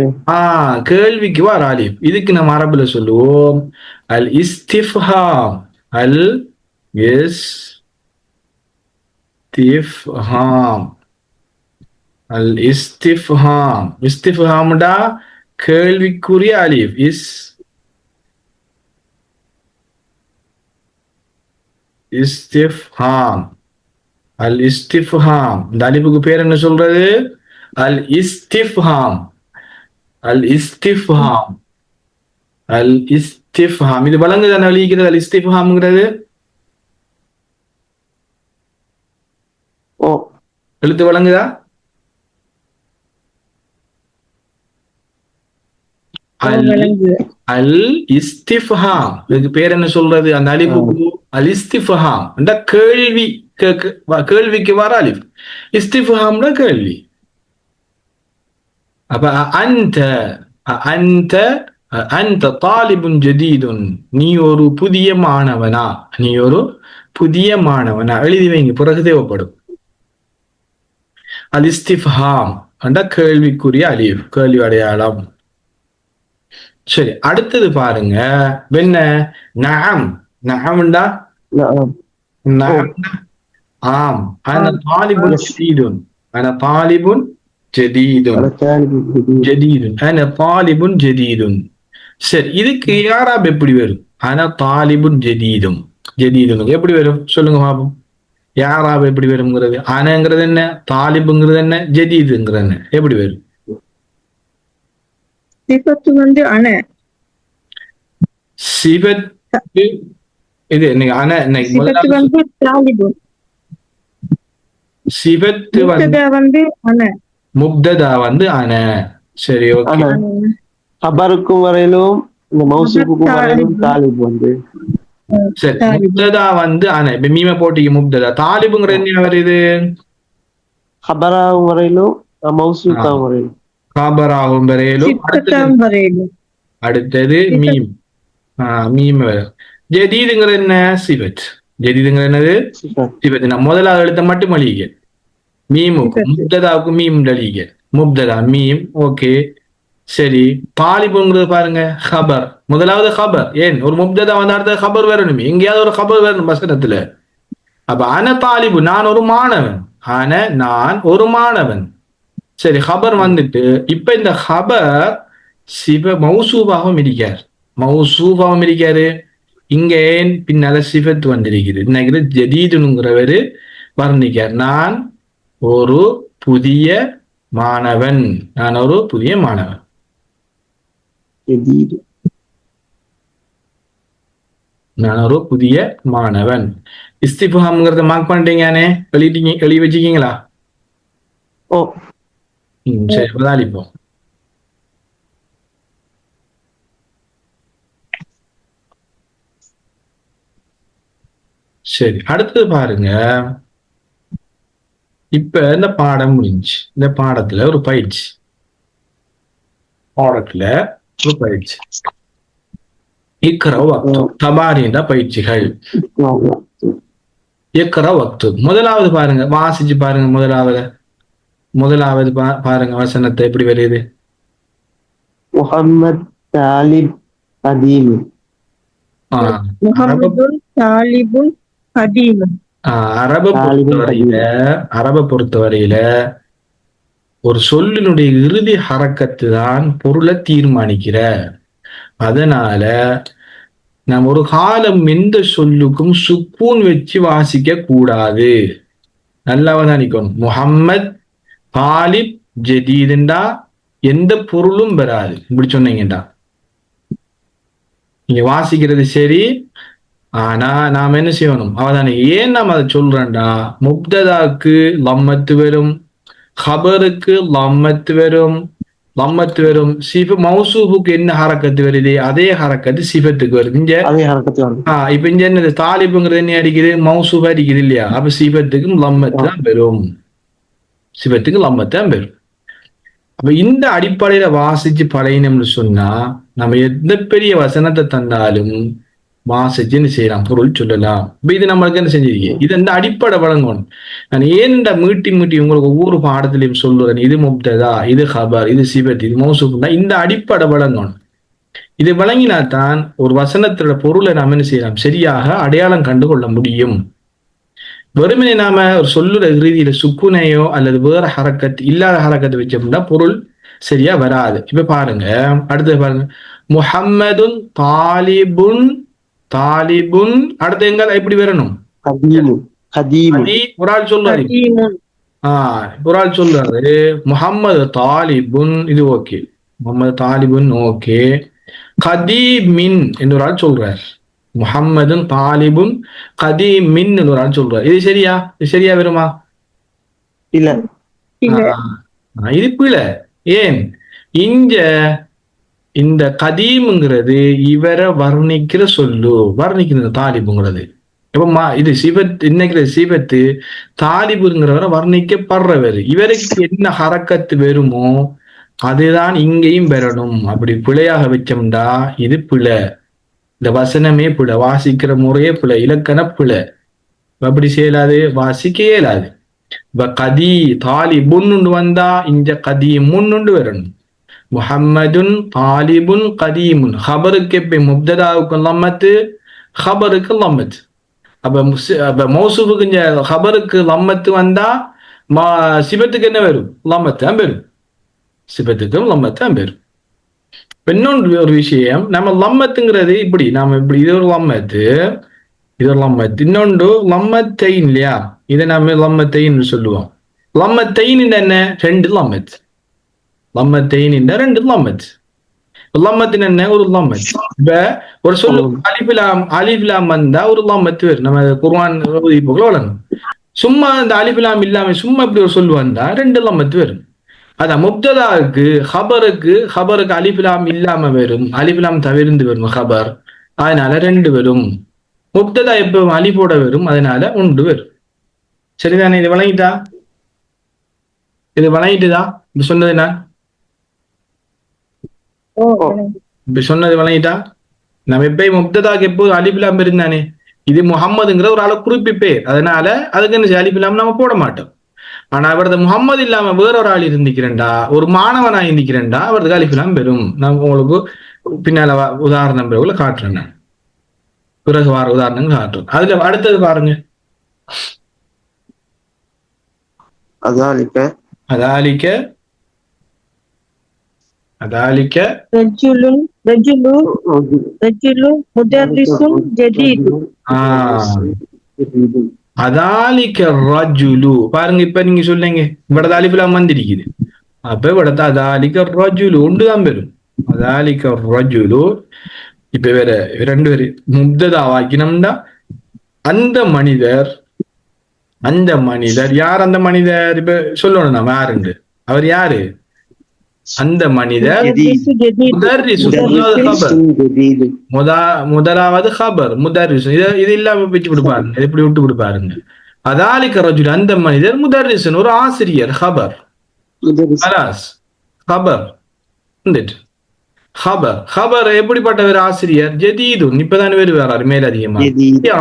கேள்விக்கு வர அலிஃப். இதுக்கு நம்ம அரபுல சொல்லுவோம் அல் இஸ்திஃப்ஹாம். அல் இஸ்திஃப்ஹாம். அல் இஸ்திஃப்ஹாம். இஸ்திஃப்ஹாம்டா கேள்விக்குரிய அலிஃப். இஸ்திஃப்ஹாம். அல் இஸ்திஃப்ஹாம். இந்த அலிஃபுக்கு பேர் என்ன சொல்றது? அல் இஸ்திஃப்ஹாம். அல் இஸ்திஃப்ஹாம். அல் இஸ்திஃப்ஹாம். இது வழங்குதானே வெளியிக்கிறது அல் இஸ்திஃப்ஹாம்ங்கிறது? எழுத்து வழங்குதா? அல் இஸ்திஃப்ஹாம். இதுக்கு பேர் என்ன சொல்றது? அந்த அலிஃபுக்கு அல் இஸ்திஃப்ஹாம் என்ற கேள்வி, கேள்விக்கு வர அலிஃப். இஸ்திஃப்ஹாம்னா கேள்வி. அப்ப அந்த அந்த அந்த தாலிபுன் ஜதீதுன், நீ ஒரு புதிய மாணவனா? நீ ஒரு புதிய மாணவனா? எழுதி வைங்க, பிறகு தேவைப்படும். அல் இஸ்திஃப்ஹாம் என்ற கேள்விக்குரிய அலிஃப், கேள்வி அடையாளம். சரி, அடுத்தது பாருங்க. என்ன? நஅம். நஅம்டா ஆம். அன தாலிபுன் ஜதீதுன். அன தாலிபுன் ஜதீதுன். ஜதீதுன். அன தாலிபுன் ஜதீதுன். சரி, இதுக்கு யாராப் எப்படி வரும்? அன தாலிபுன் ஜதீதுன். ஜதீதுன் எப்படி வரும் சொல்லுங்க பாப்போம். யாராப் எப்படி வருங்கிறது? அனங்கிறது என்ன, தாலிபுங்கிறது என்ன, ஜதீதுங்கிறது என்ன, எப்படி வரும்? சிபத்து வந்து அன, சிபத்து இது நீங்க அன இன்னைக்கு சிபத்து முதலாவது வந்து தாலிபுன், சிபத்து வந்து முப்ததா வந்து அன. முப்ததா வந்து அன. சரி, ஓகே. ஆனா ஹபருக்கும் வரையிலும் இந்த மௌசூஃபுக்கும் வரையிலும் தாலிப் வந்து சரி, தாலிபுன். முப்ததா வந்து அன. இப்ப மீம போட்டிக்கு முப்ததா. தாலிபுங்கிறது என்ன வருது? ஹபராகும் வரையிலும் மௌசூஃபாகும் வரையிலும் காபராகும் வரையிலும். சிபத்தாம் வரையிலும். அடுத்தது மீம். மீம் வரும். ஜதீதுங்கிறது என்ன? சிபத். ஜதீதுங்கிறது என்னது? சிஃபத். சிபத். நான் முதலாவது எழுத்த மட்டும் அழிக. மீமுக்கு சிபத். முப்ததாவுக்கு மீம் அழிக. முப்ததா மீம். ஓகே, சரி. தாலிபுங்கிறது பாருங்க, ஹபர். முதலாவது ஹபர். ஏன் ஒரு முப்ததா வந்து அடுத்த ஹபர் வரணும், எங்கேயாவது ஒரு ஹபர் வரணும் வசனத்துல. அப்ப அன தாலிபு, நான் ஒரு மாணவன். நான் ஒரு மாணவன். சரி, ஹபர் வந்துட்டு இப்ப இந்த ஹபர் மௌசூபாகவும் இருக்கார். மௌசூபாகவும் இருக்காரு. இங்க ஏன் பின்னால சிபத் வந்திருக்குது? இன்னைக்கு ஜதீதுங்கிறவரு வர்ணிக்கார். நான் ஒரு புதிய மாணவன். நான் ஒரு புதிய மாணவன். ஜதீது. நான் ஒரு புதிய மாணவன். இஸ்திஃபாம்ங்கிறத மார்க் பண்ணிட்டீங்கன்னு எழுதி வச்சுக்கீங்களா? ஓ, சரி, பதிப்போம். சரி, அடுத்தது பாருங்க. இப்ப இந்த பாடம் முடிஞ்சு. இந்த பாடத்துல ஒரு பயிற்சி. இக்கர வக்து தபாரின்ற பயிற்சிகள். இக்கர வக்து முதலாவது பாருங்க, வாசிச்சு பாருங்க. முதலாவது பாருங்க வசனத்தை எப்படி வருது? முஹம்மத் தாலிப் கதீம். முஹம்மதுன் தாலிபுன் கதீமுன். அரபை பொறுத்தவரையில ஒரு சொல்லினுடைய இறுதி ஹரக்கத்து தான் பொருளை தீர்மானிக்கிற. அதனால நம்ம ஒரு காலம் எந்த சொல்லுக்கும் சுக்கூன் வச்சு வாசிக்க கூடாது. நல்லா நினைக்கணும். முஹம்மத் தாலிப் ஜதீதுண்டா எந்த பொருளும் வராது. இப்படி சொன்னீங்கடா நீங்க வாசிக்கிறது சரி. ஆனா நாம என்ன செய்யணும்? அவதானே ஏன் நாம அதை சொல்றோம்டா, முப்ததாக்கு லம்மத்து வரும், ஹபருக்கு லம்மத்து வரும். மௌசூஃபுக்கு என்ன ஹரக்கத்து வருது? அதே ஹரக்கத்து சிஃபத்துக்கு வருது. இப்ப இங்க என்னது? தாலிபுங்கிறது என்ன அடிக்குது? மௌசூஃப் அடிக்குது இல்லையா? அப்ப சிஃபத்துக்கும் லம்மத்து தான் பெறும். அப்ப இந்த அடிப்படையில வாசிச்சு பழையணும்னு சொன்னா நம்ம எந்த பெரிய வசனத்தை தந்தாலும் வாசிச்சுன்னு செய்யலாம், பொருள் சொல்லலாம். இப்ப இது நம்மளுக்கு என்ன செஞ்சிருக்கீங்க? இது இந்த அடிப்படை வழங்கணும். நான் ஏன் மீட்டி உங்களுக்கு ஒவ்வொரு பாடத்திலையும் சொல்லுறேன், இது முப்ததா, இது ஹபர், இது சிபத், இது மௌசூஃப், இந்த அடிப்படை வழங்கணும். இது வழங்கினால்தான் ஒரு வசனத்தோட பொருளை நாம என்ன செய்யலாம், சரியாக அடையாளம் கண்டு கொள்ள முடியும். வெறுமனே நாம ஒரு சொல்லுற ரீதியில சுக்குனையோ அல்லது வேற ஹரக்கத் இல்லாத ஹரக்கத்தை வச்சோம்னா பொருள் சரியா வராது. இப்ப பாருங்க, அடுத்தது பாருங்க. முஹம்மதுன் தாலிபுன். அடுத்து எங்க எப்படி வரணும்? ஒரு ஆள் சொல்றாரு. ஒரு ஆள் சொல்றாரு முஹம்மது தாலிபுன். இது ஓகே, முஹம்மது தாலிபுன் ஓகே. கதீமின் என்று ஒரு ஆள் சொல்றார். முஹம்மதுன் தாலிபுன் கதீமின் ஒரு ஆள் சொல்றார். இது சரியா? இது சரியா வருமா? இல்ல, இது பிழை. ஏன்? இந்த கதீம்ங்கிறது இவரை வர்ணிக்கிற சொல்லு, வர்ணிக்கிறது தாலிபுங்கிறது. எப்பமா இது சிவத், இன்னைக்கு சிவத்து தாலிபுங்கிறவரை வர்ணிக்கப்படுறவர். இவருக்கு என்ன ஹரக்கத்து வருமோ அதுதான் இங்கேயும் பெறணும். அப்படி பிழையாக வச்சோம்டா இது பிழை. இந்த வசனமே பிழை, வாசிக்கிற முறையே பிழை, இலக்கண பிழை. அப்படி செய்யலாது, வாசிக்க இயலாது. இப்ப கதி தாலிபுன்னு வந்தா இங்க கதீமுன்னு வரணும். முஹம்மதுன் தாலிபுன் கதீமுன். ஹபருக்கு எப்ப முப்ததாவுக்கு லம்மத்து, ஹபருக்கு லம்மத். அப்ப மௌசூஃபுக்கு இங்க ஹபருக்கு லம்மத்து வந்தா சிபத்துக்கு என்ன வரும்? லம்மத்து தான் பெறும். சிபத்துக்கும் லம்மத்து தான் பெறும். இன்னொன்று ஒரு விஷயம், நம்ம லம்மத்துங்கிறது இப்படி, நாம இப்படி இது ஒரு லம்மத்து, இது லம்மத். இன்னொன்று லம்மத்தைன் இல்லையா, இதை நாம லம்மத்தைன் சொல்லுவோம். லம்மத்தைன் என்ன? ரெண்டு லம்மத். லம்மத்தைன் ரெண்டு லம்மத். லம்மத்தின் என்ன? ஒரு லம்மத். இப்ப ஒரு சொல்லு அலிஃபிலாம் வந்தா ஒரு லம்மத் வரும். நம்ம குர்ஆன் போல வழங்கும். சும்மா இந்த அலிஃபிலாம் இல்லாம சும்மா இப்படி ஒரு சொல்லு வந்தா ரெண்டு லம்மத் வரும். அதான் முப்ததாவுக்கு ஹபருக்கு அலிஃபிலாம் இல்லாம வரும், அலிஃபிலாம் தவிர்ந்து வரும் ஹபர், அதனால ரெண்டு வரும். முப்ததா எப்ப அலிஃபோட வரும், அதனால ஒன்று வரும். சரிதானே? இது வழங்கிட்டா? இது வழங்கிட்டுதா? இப்ப சொன்னது என்ன? இப்ப சொன்னது வழங்கிட்டா? நம்ம எப்பயும் முப்ததாக்கு எப்போது அலிஃபிலாம் இருந்தானே, இது முகம்மதுங்கிற ஒரு ஆளை குறிப்பிப்பேர், அதனால அதுக்கு என்ன அலிஃபிலாம் நம்ம போட மாட்டோம். ஆனா அவரது முகம்மது இல்லாம வேற ஒரு ஆள் இருந்திக்கிறேன்டா, ஒரு மாணவனா இருந்திக்கிறேன்டா, அவரது அலிஃபிலாம் பெறும். நான் உங்களுக்கு பின்னால உதாரணம் பிறகுல காட்டுறேன். நான் பிறகு வார உதாரணங்கள் காட்டுறேன். அதுல அடுத்தது பாருங்க. அதாலிக்க அதாலிக்க ரஜுலு. பாருங்க, இப்ப நீங்க சொல்லுங்க இவட அலிஃபிலாம் வந்திருக்குது. அப்ப இவடத்த அதாலிக்க ரஜுலு ஒன்றுதான் பெறும். அதாலிக்க ரஜுலு. இப்ப வேற ரெண்டு பேரு முப்ததா வாக்கினம்னா அந்த மனிதர் யார்? அந்த மனிதர் இப்ப சொல்லணும் நம்ம யாருண்டு. அவர் யாரு? அந்த மனிதர் முதலாவது ஹபர் முதர்ரிஸ். இது இல்லாம வச்சு கொடுப்பாருங்க, எப்படி விட்டு கொடுப்பாருங்க. அதாலிக்க ரஜுல் அந்த மனிதர் முதர்ரிசன் ஒரு ஆசிரியர். ஹபர் ஹபர் எப்படிப்பட்டவர்? ஆசிரியர். ஜதீதுன் இப்பதான் வேறு வேறாரு மேல் அதிகமா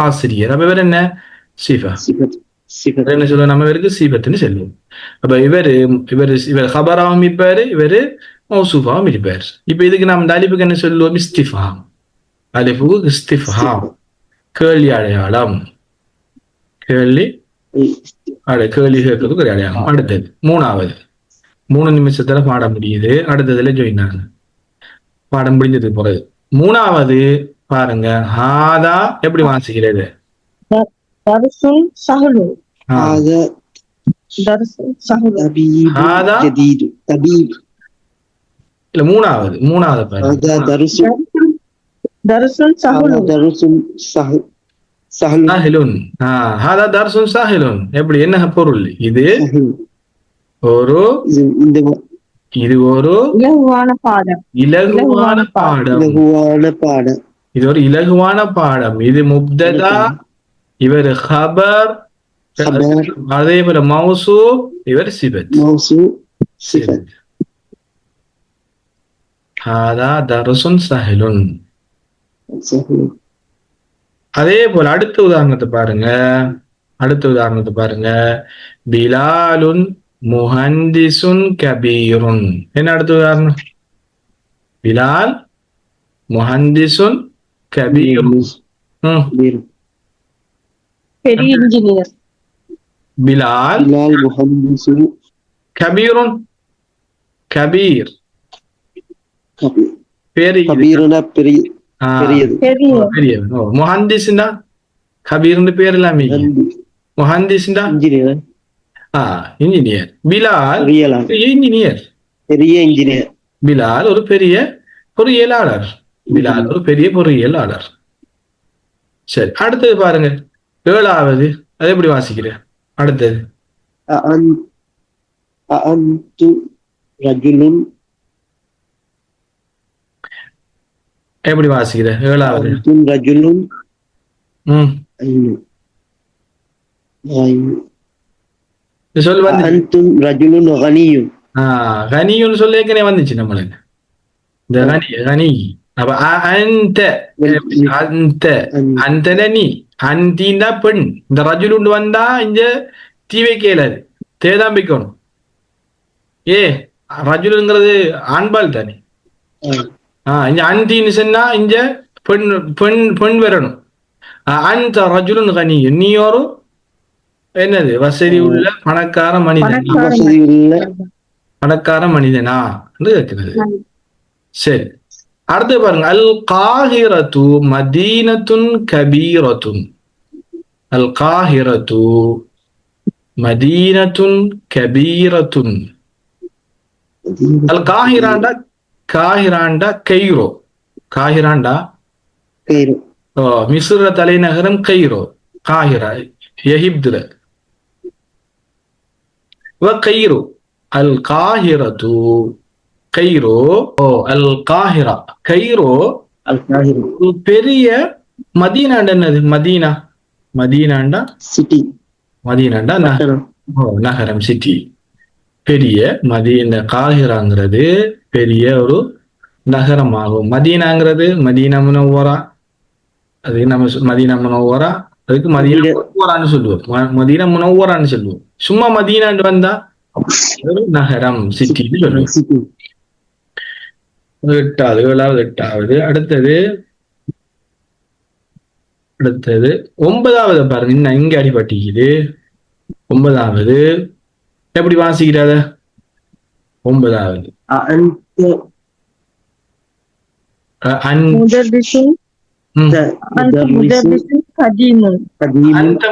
ஆசிரியர். அப்ப வேற என்ன? சிஃபா. என்ன சொல்லுவோம் நம்ம இவருக்கு? சீபத்துன்னு சொல்லுவோம். அப்ப இவர் ஹபராவும் இருப்பாரு, இவரு மௌசூஃபாவும் இருப்பார். இப்ப இதுக்கு நம்ம இந்த அலிஃபுக்கு என்ன சொல்லுவோம்? இஸ்திஃபாம். அலிஃபுக்கு இஸ்திஃபாம், கேள்வி அடையாளம். கேள்வி கேட்கறதுக்கு ஒரு அடையாளம். அடுத்தது மூணாவது. 3 நிமிஷத்துல பாடம் முடியுது. அடுத்ததுல ஜாயின் ஆகுங்க. பாடம் முடிஞ்சதுக்கு பிறகு மூணாவது பாருங்க. ஹாதா எப்படி வாசிக்கிறது? இல்ல மூணாவது பாருங்க. எப்படி? என்ன பொருள் இது? ஒரு இலகுவான பாடம். இது ஒரு இலகுவான பாடம். இது முப்ததா, இவர் ஹபர், அதே போல மௌசூப், இவர் சிபத். ஹாதா தர்சுன் சஹிலுன். அதே போல அடுத்த உதாரணத்தை பாருங்க. பிலாலுன் முஹந்திசுன் கபீருன். என்ன அடுத்த உதாரணம்? பிலால் முஹந்திசுன் கபீருன். பெரிய இன்ஜினியர். பிலால் முஹந்திசுன் கபீருன். கபீர் முஹந்திஸ்னா கபீர்னு பேர் இல்லாம முஹந்திஸ்னா இன்ஜினியர். பிலால் இன்ஜினியர், பெரிய இன்ஜினியர். பிலால் ஒரு பெரிய பொறியியலாளர். சரி, அடுத்தது பாருங்க. 7வது. அது எப்படி வாசிக்கிற? அடுத்தது எப்படி வாசிக்கிற? 7வது சொல் வந்து கனியுன்னு சொல்ல ஏற்கனவே வந்துச்சு நம்மளுக்கு. இந்த கனி. அப்ப அந்த நீ அந்தீண்டா பெண். இந்த ரஜுலுண்டு வந்தா இங்க தீவை கேளாது, தேதான் வைக்கணும். ரஜுலுங்கிறது ஆண்பால் தானே. இங்க அன்தீன்னு சொன்னா இங்க பெண் வரணும். அந்த ரஜுலுன் கனியு, நீ ஒரு என்னது வசதி உள்ள பணக்கார மனிதனா என்று கேட்கிறது. சரி, அடுத்து பாருங்க. அல் காஹிரத்து மதீனத்துன் கபீரத்துன். அல் காஹிரத்து மதீனத்துன் கபீரத்துன். அல் காஹிராண்டா கெய்ரோ. காஹிராண்டா கயிறு. மிஸ்ர தலைநகரம் கெய்ரோ. காஹிரா எகிப்துல. கெய்ரோ அல் காஹிரத்து கெய்ரோ. அல் காஹிரா கெய்ரோ அல்-காஹிரா பெரிய. மதீனாண்டா என்னது? மதீனாண்டா சிட்டி. மதீனாண்டா பட்டணம். நகரம், சிட்டி. பெரிய மதீனா. காஹிராங்கிறது பெரிய ஒரு நகரமாகும். மதீனாங்கிறது மதீனா முனவ்வரா. அது நம்ம மதீனா முனவ்வரா, அதுக்கு மதீனா முனவ்வரான்னு சொல்லுவோம். மதீனா முனவ்வரான்னு சொல்லுவோம். சும்மா மதீனாண்டு வந்தா ஒரு நகரம், சிட்டின்னு சொல்லுவோம். சிட்டி. 8வது. அடுத்தது 9வது பாருங்க. இன்னும் இங்க அடிபட்டிக்குது. 9வது எப்படி வாசிக்கிறாத? 9வது أنت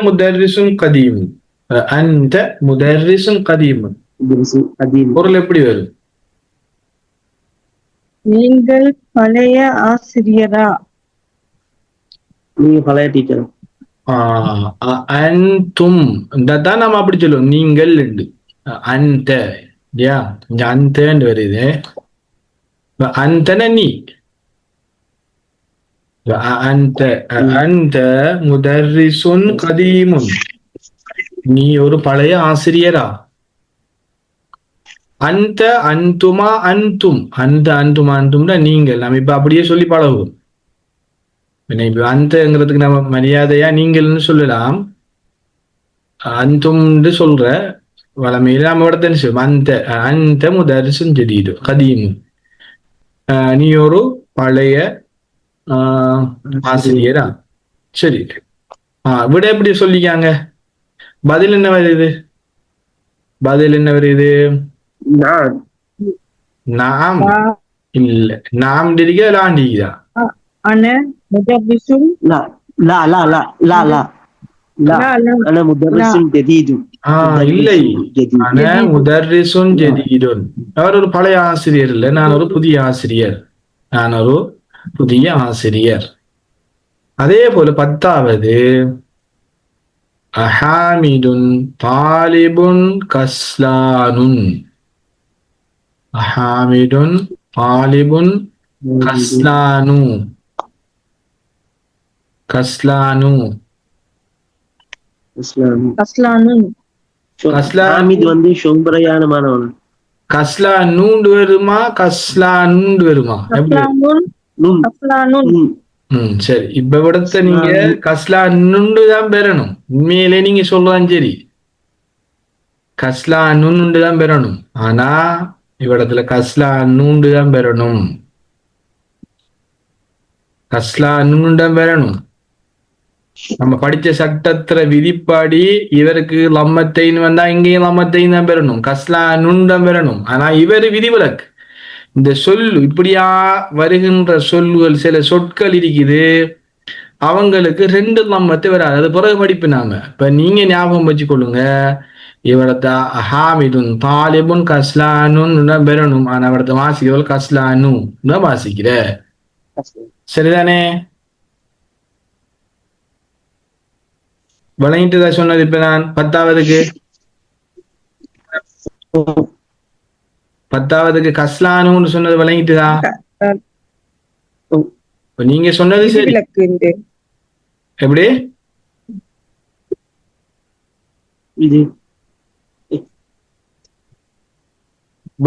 مدرس قديم. أنت مدرس قديم. பொருள் எப்படி வரும்? நீங்கள் பழைய ஆசிரியரா? நீங்க பழைய டீச்சர். அன்தும் தான் நம்ம அப்படி சொல்லுவோம். நீங்கள் அந்த அந்தன்னு வருது. அந்தன நீ. அந்த முதர்ரிசுன் கதீமுன். நீ ஒரு பழைய ஆசிரியரா? அந்த அந்துமா அந்தும். அந்தும்னா நீங்கள். நம்ம இப்ப அப்படியே சொல்லி பழகுவோம். இப்ப அந்தங்கிறதுக்கு நம்ம மரியாதையா நீங்கள்னு சொல்லலாம். அந்தும்னு சொல்ற வளமையில நம்ம இடத்த அந்த முதர்ரிசுன் ஜதீது கதீமுன். நீ ஒரு பழைய ஆசிரியரா? சரி. விட எப்படி சொல்லிக்காங்க? பதில் என்ன வருது? நாம் இல்ல. நாம் டிரிக்கா லாண்டிக்குதா? இல்லை. முதர்ரிசுன் ஜதீதுன். அவர் ஒரு பழைய ஆசிரியர் இல்ல, நான் ஒரு புதிய ஆசிரியர். அதே போல 10வது அஹாமிதுன் தாலிபுன் கஸ்லானுன். அஹாமிதுன் தாலிபுன் கஸ்லானு. ஹாமித் வந்து ஷொம்பரையான மாணவன். கஸ்லானூண்டு வருமா கஸ்லானுண்டு வருமா? சரி. இப்ப விடத்த நீங்க கஸ்லானுண்டு தான் பெறணும். உண்மையிலே நீங்க சொல்லலாம். சரி, கஸ்லானுண்டு தான் பெறணும். ஆனா இவ்விடத்துல கஸ்லானுண்டு தான் பெறணும். நம்ம படிச்ச சட்டத்துல விதிப்பாடி இவருக்கு லம்மத்தைன்னு வந்தா இங்கேயும் லம்மத்தைன்னு தான் பெறணும். கஸ்லானுண்டு தான் பெறணும். ஆனா இவரு விதிவிலக்கு. இந்த இப்படியா வருகின்ற சொல்லுகள், சில சொற்கள் இருக்குது, அவங்களுக்கு 2 லம்மத்து வராது. அது பிறகு படிப்பு. நாம இப்ப நீங்க ஞாபகம் வச்சு கொள்ளுங்க. இவரத்த ஹாமிதுன் தாலிபுன் கஸ்லானுன்னு பெறணும். ஆனா இவரத்த வாசிக்கிறவள் கஸ்லானு தான் வாசிக்கிற. சரிதானே? விளங்கிட்டுதான் சொன்னது. இப்ப நான் 10வதுக்கு கஸ்லானுன்னு சொன்னது விளங்கிட்டுதா? நீங்க சொன்னது சரி. எப்படி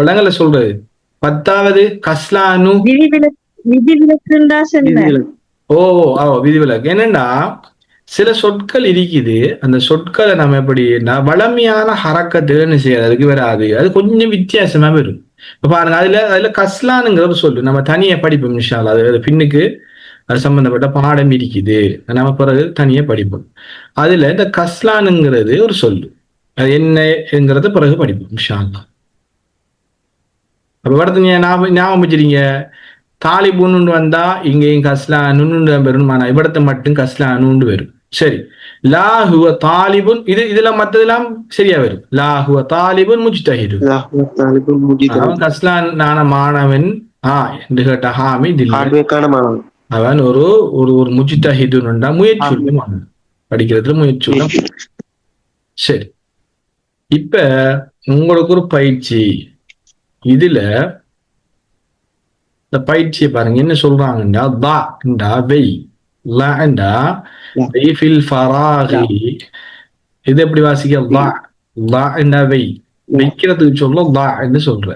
விளங்கல சொல்றது? 10வது கஸ்லானு விதிவிலக்கு. என்னன்னா சில சொற்கள் இருக்குது. அந்த சொற்களை நம்ம எப்படின்னா வளமையான ஹரக்கத்துன்னு செய்யாது, அதுக்கு வராது. அது கொஞ்சம் வித்தியாசமா வரும். இப்ப பாருங்க, அதுல கஸ்லானுங்கிற ஒரு சொல்லு நம்ம தனியா படிப்போம் இன்ஷா அல்லாஹ். அது பின்னுக்கு அது சம்பந்தப்பட்ட பாடம் இருக்குது, நம்ம பிறகு தனியா படிப்போம். அதுல இந்த கஸ்லானுங்கிறது ஒரு சொல்லு, அது என்னங்கிறத பிறகு படிப்போம் இன்ஷா அல்லாஹ். அப்ப அடுத்து நீங்க ஞாபகம் வச்சிருக்கீங்க, தாலிபுன்னு வந்தா இங்கேயும் கஸ்லானுன்னு பெறணும். ஆனா இவ்விடத்தை மட்டும் கஸ்லானுன்னு வரும். சரி. லா ஹுவ தாலிபுன், இதுல மத்ததெல்லாம் சரியா வரும். லா ஹுவ தாலிபுன் முஜ்தஹிது, அவன் கஸ்லான மாணவன் என்று கேட்ட ஹாமித் இல்லை, ஹார்ட்வேக்கான மாணவன், அவன் ஒரு ஒரு ஒரு முஜ்தஹிதுன்டா முயற்சியுள்ள மாணவன், படிக்கிறதுல முயற்சியுள்ள. சரி, இப்ப உங்களுக்கு ஒரு பயிற்சி. இதுல இந்த பயிற்சியை பாருங்க, என்ன சொல்றாங்கன்னா தா வெய், லா வெய் ஃபில் ஃபராகி. இது எப்படி வாசிக்க? லா வெய், வைக்கிறதுக்கு சொல்ல லா என்று சொல்ற.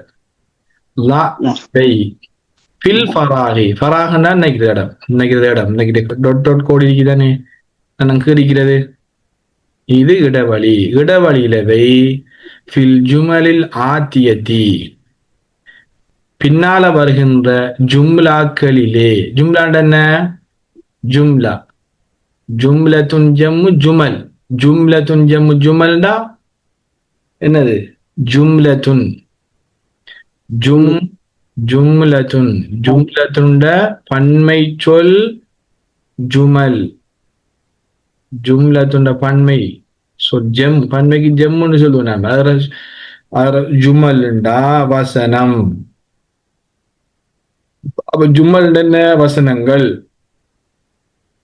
லா வெய் ஃபில் ஃபராகி, ஃபராகன்னா நினைக்கிற இடம், டாட் டாட் கோடி இருக்குதானே நமக்கு இருக்கிறது, இது இடைவெளி. இடைவெளியில வெய் ஃபில் ஜுமலில் ஆத்தியதி, பின்னால வருகின்ற ஜும்லாக்களிலே. ஜும்லாண்ட என்ன? ஜும்லா. ஜும்லத்துன் ஜம்மு ஜுமல், ஜும்லத்துன் ஜம்மு ஜுமல்டா என்னது? ஜும்லத்துன் ஜும்லத்துன், ஜும்லத்துண்ட பன்மை சொல் ஜுமல், ஜும்லத்துண்ட பன்மை சொல் ஜெம், பன்மைக்கு ஜெம்முன்னு சொல்லுவோம் நாம. ஜுமல்ண்டா வசனம். அப்ப ஜும்மல் என்ன? வசனங்கள்,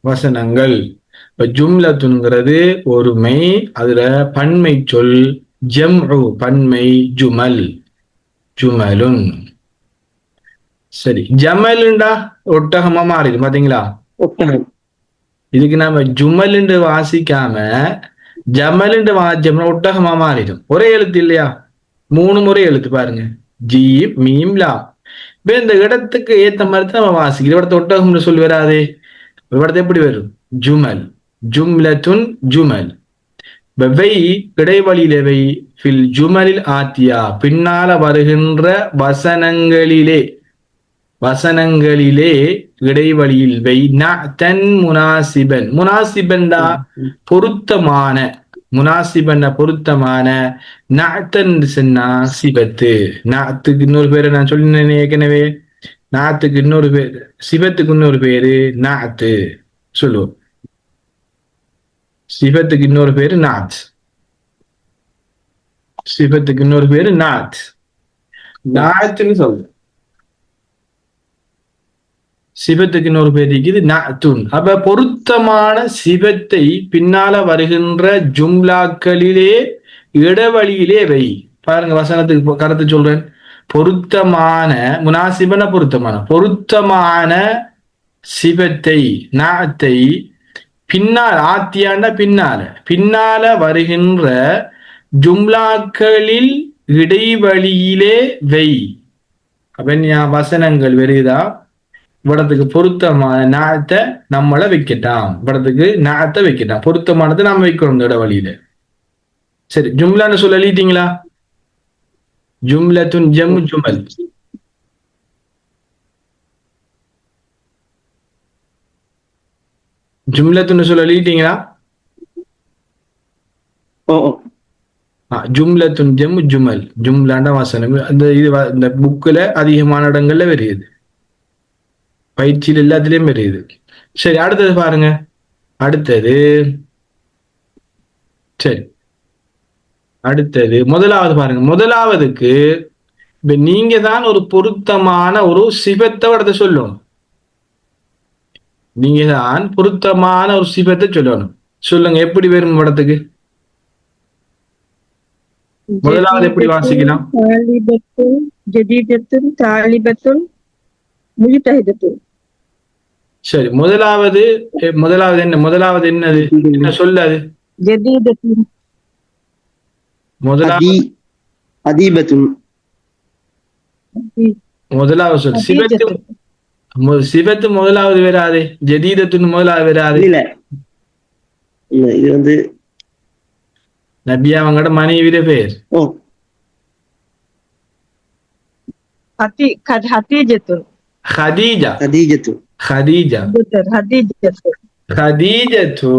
வசனங்கள். இப்ப ஜும்லத்துங்கிறது ஒருமை, அதுல பன்மை சொல் ஜம்உ, பன்மை ஜுமல், ஜுமலுன். சரி, ஜமலுண்டா ஒட்டகமா மாறிடு பாத்தீங்களா? இதுக்கு நாம ஜுமலுண்டு வாசிக்காம ஜமலுண்டு வாசிச்சோம்னா ஒட்டகமா மாறிடும். ஒரே எழுத்து இல்லையா? 3 முறை எழுத்து பாருங்க, ஜீம் மீம் லா. இந்த இடத்துக்கு ஏத்த மாதிரி தான் நம்ம வாசிக்கிறோம். இடத்த ஒட்டகம்னு சொல்லி வராதே, இடத்த எப்படி வரும்? ஜுமல், ஜும்லத்துன் ஜுமல். வெய் இடைவெளியில வெய் ஃபில் ஜுமலில் ஆத்தியா, பின்னால வருகின்ற வசனங்களிலே, வசனங்களிலே இடைவெளியில் வெய். நஅ்தன் முனாசிபன், முனாசிபன்டா பொருத்தமான, முனாசிபன்ன பொருத்தமான. நஅ்தன் சொன்னா சிபத்து. நஅத்துக்கு இன்னொரு பேரு நான் சொல்லினேன் ஏற்கனவே, நாத்துக்கு இன்னொரு பேரு, சிபத்துக்கு இன்னொரு பேரு நாத்து சொல்லுவோம். சிபத்துக்கு இன்னொரு பேரு நாத், சிபத்துக்கு இன்னொரு பேரு நாத், நாத்துன்னு சொல்லு. சிபத்துக்கு இன்னொரு பேர் இருக்குது நாத்துன். அப்ப பொருத்தமான சிபத்தை பின்னால வருகின்ற ஜும்லாக்களிலே இடைவெளியிலே வை. பாருங்க, வசனத்துக்கு கருத்து சொல்றேன். பொருத்தமான, முனாசிபன பொருத்தமான, பொருத்தமான சிபத்தை நாத்தை பின்னால், ஆத்தியாண்ட பின்னால, பின்னால வருகின்ற ஜும்லாக்களில் இடைவெளியிலே வை. அப்ப வசனங்கள் வருதா, இவடத்துக்கு பொருத்தமான நாத்தை நம்மள வைக்கட்டாம், இவடத்துக்கு நாத்தை வைக்கட்டாம், பொருத்தமானதை நாம வைக்கணும் இந்த இடைவெளியில. சரி, ஜும்லான்னு சொல்ல எழுதிட்டீங்களா? ஜும்லத்துன் ஜம்மு ஜுமல். ஜும்லத்துன்னு சொல்ல எழுதிட்டீங்களா? ஜும்லத்துன் ஜம்மு ஜுமல், ஜும்லாண்ட வசனம். இந்த புக்ல அதிகமான இடங்கள்ல வருது, பயிற்சியில் எல்லாத்திலயும் வருது. சரி, அடுத்தது பாருங்க. அடுத்தது சரி, அடுத்தது முதலாவது பாருங்க. முதலாவதுக்கு இப்ப நீங்க தான் ஒரு பொருத்தமான ஒரு சிபத்தை இடத்த சொல்லணும். நீங்க தான் பொருத்தமான ஒரு சிபத்தை சொல்லணும். சொல்லுங்க, எப்படி வரும் இடத்துக்கு? முதலாவது எப்படி வாசிக்கலாம்? சரி, முதலாவது என்ன? முதலாவது என்னது? என்ன சொல்லாது? முதலாவது சொல். சிபத்து முதலாவது வராது, ஜதீதத்துன்னு முதலாவது வராது. இது வந்து நபி அவங்களோட மனைவிட பேர். ஹதீஜத்து, ஹதீஜா, ஹதீஜத்து, ஹதீஜா, ஹதீஜத்து, ஹதீஜத்து,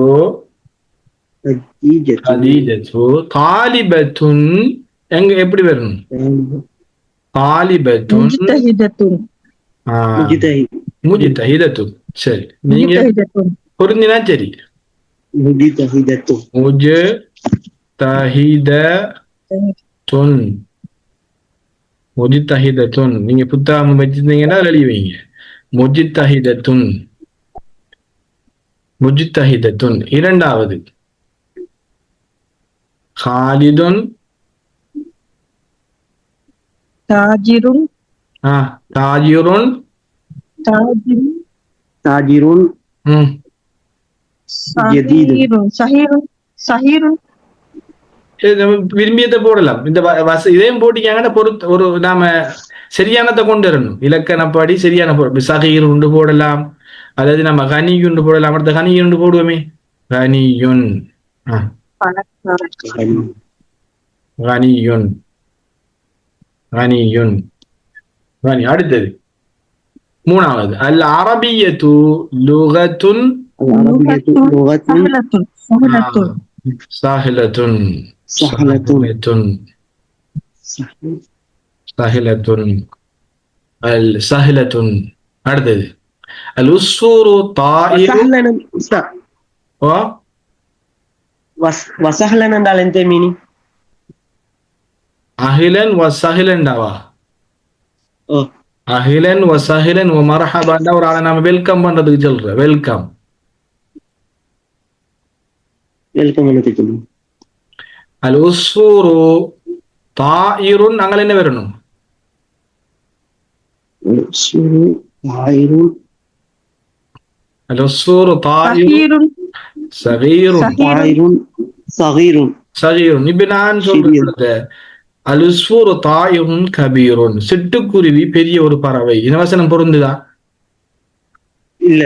ஹதீஜத்து. தாலிபத்துன் எங்க எப்படி வரணும்? தாலிபத்துன் முஜ்தஹிதத்துன். சரி, நீங்க பொருந்தினா சரி. முஜ்தஹிதத்துன். முஜ்தஹிதத்துன். முஜ்தஹிதத்துன். நீங்க புத்தகம் வச்சிருந்தீங்கன்னா எழுதி வைங்க. முஜ்தஹிதத்துன். முஜ்தஹிதத்துன். இரண்டாவது ஹாலிதுன். தாஜிருன். தாஜிருன். தாஜிருன். சஹீருன். சஹீருன். சஹீருன். விரும்பியத்தை போடலாம். இந்த இதையும் போட்டிக்காங்கன்னா பொறுத்து ஒரு நாம சரியானதை கொண்டு வரணும். இலக்கணப்படி சரியான சகீர் உண்டு போடலாம், அதாவது நம்ம கனியுண்டு போடலாம். அடுத்த கனியுண்டு போடுவோமே, கனியுன். கனியுன். கனியுன். கனி. அடுத்தது மூணாவது அல் அரபியத்து லுகத்துன். சஹலத்துன். சஹலத்துன். சஹலத்துன். அல் சஹலத்துன். அடுத்தது அல் உஸ்ஸூரு தாயிரு. வசஹலன் என்றால் எந்த மீனிங்? அஹிலன் வ சஹிலன்டாவா? அஹிலன் வ சஹிலன் வ மர்ஹபான்டா ஒரு ஆளை நாம வெல்கம் பண்றதுக்கு சொல்றேன். வெல்கம். வெல்கம் பண்ணதுக்கு. அல் உஸ்ஸூரு தாயிருன் அங்க என்ன வரணும்? அல் உஸ்ஸூரு தாயிருன் சகீருன். சகீருன். இப்ப நான் சொல்றது அல் உஸ்ஸூரு தாயிருன் கபீருன். சிட்டுக்குருவி பெரிய ஒரு பறவை. இந்த வசனம் பொருந்துதா? இல்ல.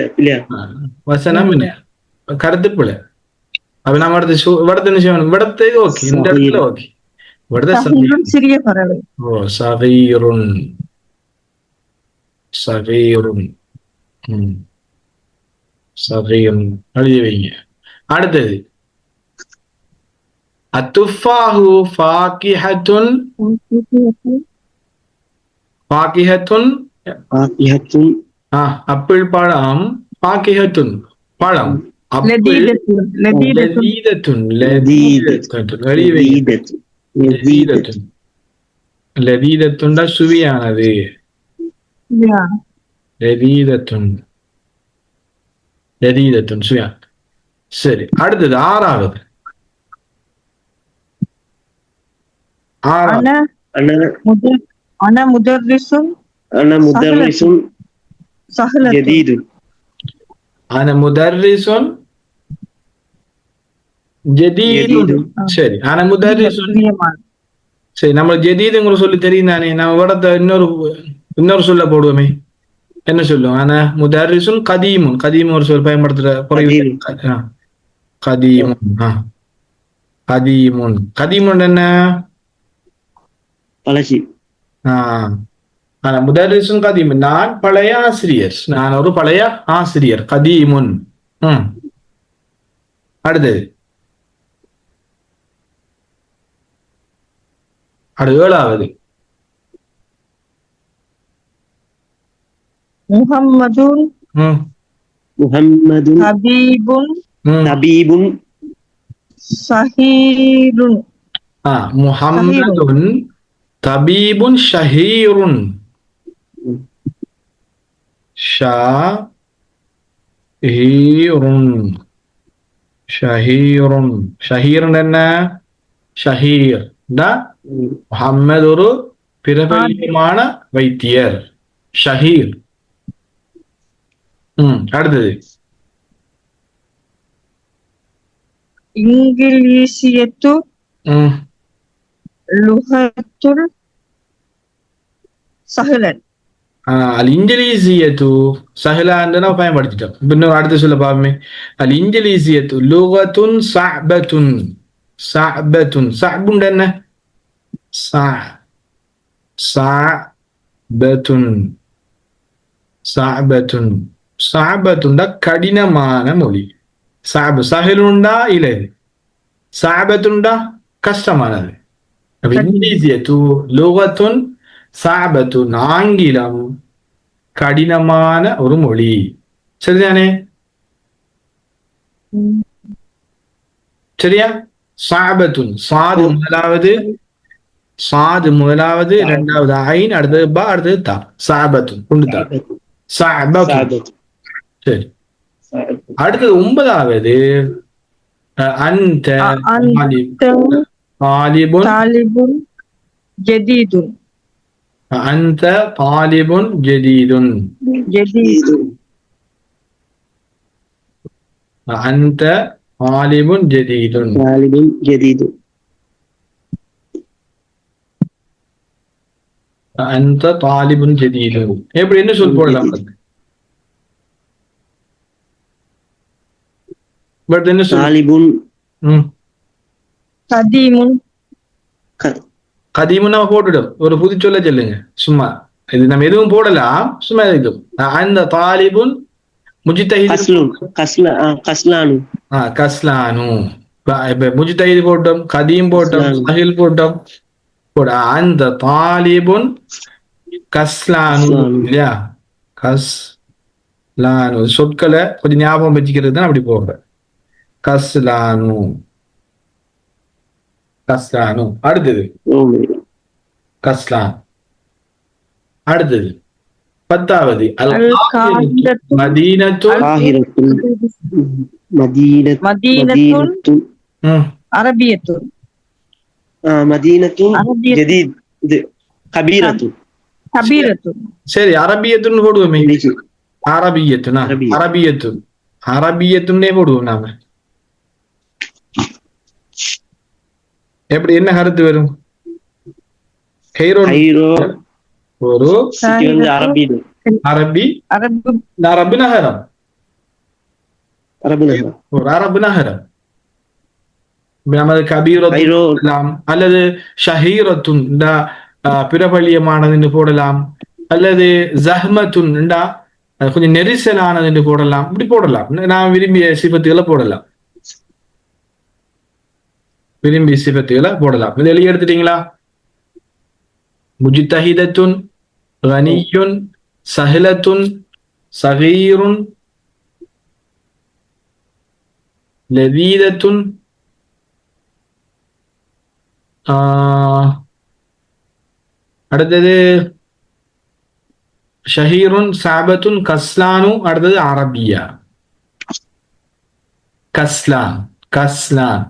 வசனம் என்ன? கருத்து பிள்ளை. அப்ப நம்ம அடுத்து விடத்தை ஓகே. இந்த இடத்துல ஓகே. சிறிய பறவை. ஓ சகீருன். சகீருன். சகீருன் எழுதி வைங்க. அடுத்தது அத்துஃபாஹு ஃபாகிஹத்துன். ஃபாகிஹத்துன். ஆப்பிள் பழம். ஃபாகிஹத்துன் பழம். லதீதத்துன். லதீதத்துன். எழுதி வைங்க. லதீதத்துன். லதீதத்துன்டா சுவையானது. லதீதத்துன். லதீதத்துன் சுவையா. சரி, அடுத்தது ஆறாவது. அன முதர்ரிசுன். ஜதீதுன். அன முதர்ரிசுன் ஜதீதுன். சரி, அன முதர்ரிசுன். சரி, நம்ம ஜதீதுங்கிற சொல்லி தெரியும் தானே. நம்ம விடத்தை இன்னொரு சொல்ல போடுவோமே. என்ன சொல்லுவோம்? ஆனா முதர்ரிசுன் கதீமுன். கதீம் ஒரு சொல் பயன்படுத்துற குறைவு. கதீமுன். கதீமுன். கதீமுன் என்ன? பழசி. ஆனா முதர்ரிசுன் கதீமுன். நான் பழைய ஆசிரியர். நான் ஒரு பழைய ஆசிரியர். கதீமுன். அடுத்தது ஏழாவது முஹம்மதுன். தபீபுன். ஷஹீருன். முஹம்மதுன் தபீபுன் ஷஹீருன். ஷஹீருன். ஷஹீருன். ஷஹீருன் என்ன? ஷஹீர். முஹம்மது ஒரு பிரபல்யமான வைத்தியர். ஷஹீர். அடுத்தது இங்கிலீசியத்து லுஹத்துல் சஹலன். அல் இன்ஜலீசியத்து சஹலான்னு நான் பயன்படுத்திட்டோம். இன்னும் அடுத்து சொல்ல பாப்போமே. அல் இன்ஜலீசியத்து லுகத்துன் சஅபத்துன். சஅபத்துன். சஅபுன் என்ன? சஅபத்துன். சஅபத்துன். சஅபத்துண்டா கடினமான மொழி. சஹலுண்டா இலது. சஅபத்துண்டா கஷ்டமானது. இன்ஜலீசியத்து லுகத்துன் சஅபத்துன். ஆங்கிலம் கடினமான ஒரு மொழி. சரிதானே? சரியா? சாபத்துன் சாது முதலாவது, இரண்டாவது ஐன், அடுத்தது பா, அடுத்தது தா. சாபத்துன் கொண்டு தா. சாபத்துன். சரி, அடுத்தது 9வது அந்த தாலிபுன் ஜதீதுன். அந்த தாலிபுன் ஜதீதுன். அந்த தாலிபுன் ஜதீதுன். அந்த தாலிபுன் ஜதீதுன். எப்படி என்ன சொல் போடலாம்? பட் என்ன சொல்? தாலிபுன் கதீமுன். கதீமுன் நம்ம போட்டுடும். ஒரு புது சொல்ல சொல்லுங்க சும்மா. இது நம்ம எதுவும் போடலாம், சும்மா இருக்கும். அந்த தாலிபுன் முஜ்தஹித் கஸ்லானு. கஸ்லானு. முஜ்தஹித் போட்டோம், கதீம் போட்டோம், சஹில் போட்டோம். அந்த தாலிபுன் கஸ்லானு இல்லையா? கஸ்லானு சொற்களை கொஞ்சம் ஞாபகம் வச்சுக்கிறது தான் அப்படி போடுறேன். கஸ்லானு. கஸ்லானு. அடுத்தது கஸ்லான். அடுத்தது 10வது மதீனத்துன் அரபியத்துன். மதீனத்துன் ஜதீத் கபீரத்துன். சரி, அரபியத்துன்னு போடுவோமே. அரபியத்துனா அரபியத்துன். அரபியத்துன்னே போடுவோம் நாம. எப்படி என்ன கருத்து வரும்? ஒரு அரபி நகரம். ஒரு அரபு நகரம். நமது கபீரத்துன் அல்லது ஷஹீரத்துன் பிரபலியமானது என்று போடலாம். அல்லது ஜஹ்மத்துன் கொஞ்சம் நெரிசலானது என்று போடலாம். இப்படி போடலாம். நான் விரும்பிய சிபத்துகளை போடலாம். விரும்பிய சிபத்துகளை போடலாம். இது எழுதி எடுத்துட்டீங்களா? முஜ்தஹிதத்துன், கனியுன், சஹலத்துன், சகீருன், லதீதத்துன், அடுத்தது ஷஹீருன், சாபத்துன், கஸ்லானு. அடுத்தது அரபியா. கஸ்லான். கஸ்லான்.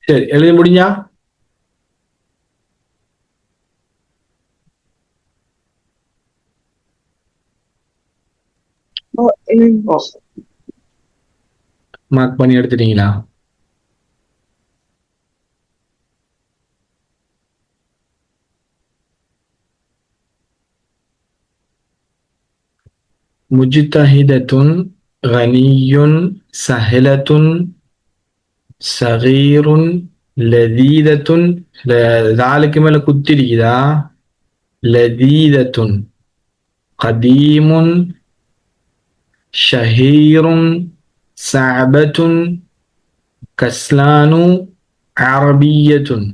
சரி, எழுதி முடிஞ்சா? மார்க் பண்ணி எடுத்துட்டீங்களா? முஜ்தஹிதத்துன், கனியுன், சஹலத்துன், சகீருன், லதீதத்துன். தாலுக்கு மேல குத்திருக்குதா? லதீதத்துன், கதீமுன், ஷஹீருன், சஅபத்துன், கஸ்லானு, அரபியத்துன்.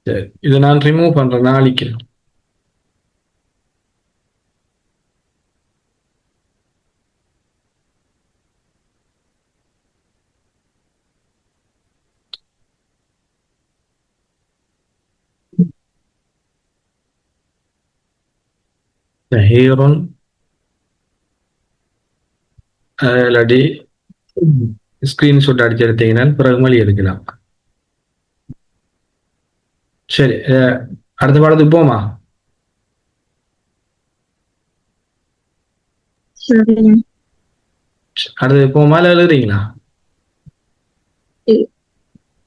சரி, இதை நான் ரிமூவ் பண்றேன், நான் அழிக்கிறேன். ஷஹீருன் இல்லாட்டி ஸ்கிரீன்ஷாட் அடிச்சு எடுத்தீங்கன்னா பிறகு மொழி எடுக்கலாம். சரி, அடுத்த பாடத்துக்கு போமா? சரி. அடுத்து போமா இல்ல எழுதுறீங்களா?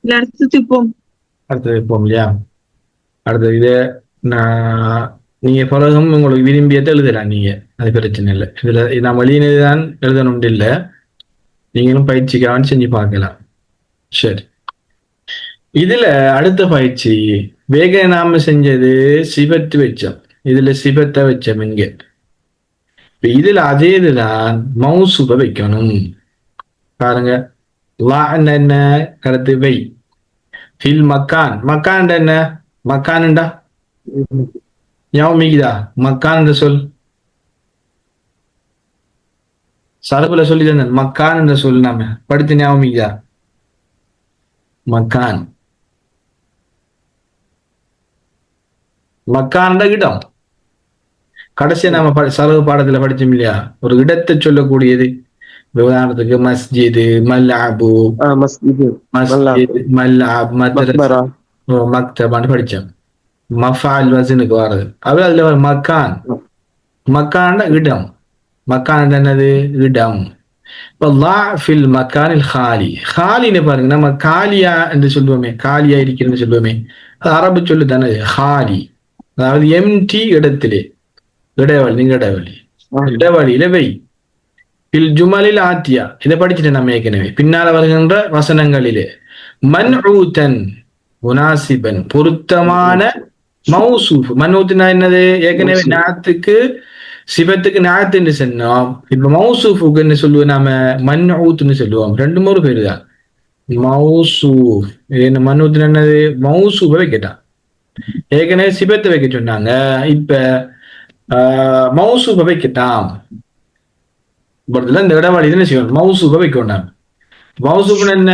அடுத்தது போம். அடுத்தது போம் இல்லையா? அடுத்தது இது நான் நீங்க பிறகும் உங்களுக்கு விரும்பியதை எழுதலாம் நீங்க, அது பிரச்சனை இல்லை. இதுல நான் வழியினதான் எழுதணும் இல்லை, நீங்களும் பயிற்சிக்காக செஞ்சு பார்க்கலாம். சரி, இதுல அடுத்த பயிற்சி வேக நாம செஞ்சது சிபத்து வச்சோம். இதுல சிபத்தை வச்சோம் இங்க. இதுல அதே இதுதான் மௌசூப வைக்கணும். பாருங்க, லா என்ன கருத்து வை. ஃபில் மக்கான், மக்கான் என்ன? மக்கான்டா ஞாபகமிக்குதா? மக்கான் என்ற சொல் சரபுல சொல்லி தந்தேன். மக்கான் என்ற சொல் நாம படித்து ஞாபகமிக்குதா? மக்கான், மக்கான் இடம். கடைசியா நாம சரவு பாடத்துல படிச்சோம் இல்லையா, ஒரு இடத்தை சொல்லக்கூடியது. உதாரணத்துக்கு மஸ்ஜிது, மல்லாபு, மஸ்ஜித், மல்லாப், மத்ரஸா, மக்தபான்னு படிச்சோம். மஃபால் வசனுக்கு வர்றது அது அதுல ஒரு மக்கான். மக்கான இடம். மக்கான் என்னது? இடம். இப்போ லா ஃபில் மக்கானில் காலி. காலின்னு பாருங்க, நம்ம காலியா என்று சொல்லுவோமே, காலியா இருக்கிறன்னு சொல்லுவோமே, அது அரபு சொல்லு தானே காலி. அதாவது எம்டி இடத்திலே, இடைவெளி, இடைவெளி, இடைவெளியில வை. பில் ஜுமலில் ஆத்தியா, இதை படிச்சுட்டு நம்ம ஏற்கனவே பின்னால வருகின்ற வசனங்களிலே மன்ஊத்தன் முனாசிபன் பொருத்தமான மௌசூஃப். மன்ஊத்துனா என்னது? ஏற்கனவே நாத்துக்கு சிபத்துக்கு நாத்துன்னு சொன்னோம். இப்ப மௌசூஃபுக்கு என்ன சொல்லுவோம் நாம? மன்ஊத்துன்னு சொல்லுவோம். ரெண்டு மூணு பேரு தான் மௌசூஃப். என்ன மன்ஊத்துன்னு என்னது? மௌசூஃபை வைக்கட்டான். ஏற்கனவே சிபத்தை வைக்க சொன்னாங்க, இப்ப மௌசூஃபை வைக்கட்டாம். இந்த இடவாளி என்ன செய்யணும்? மௌசூஃபை வைக்க வேண்டாம். மௌசூஃப்னு என்ன?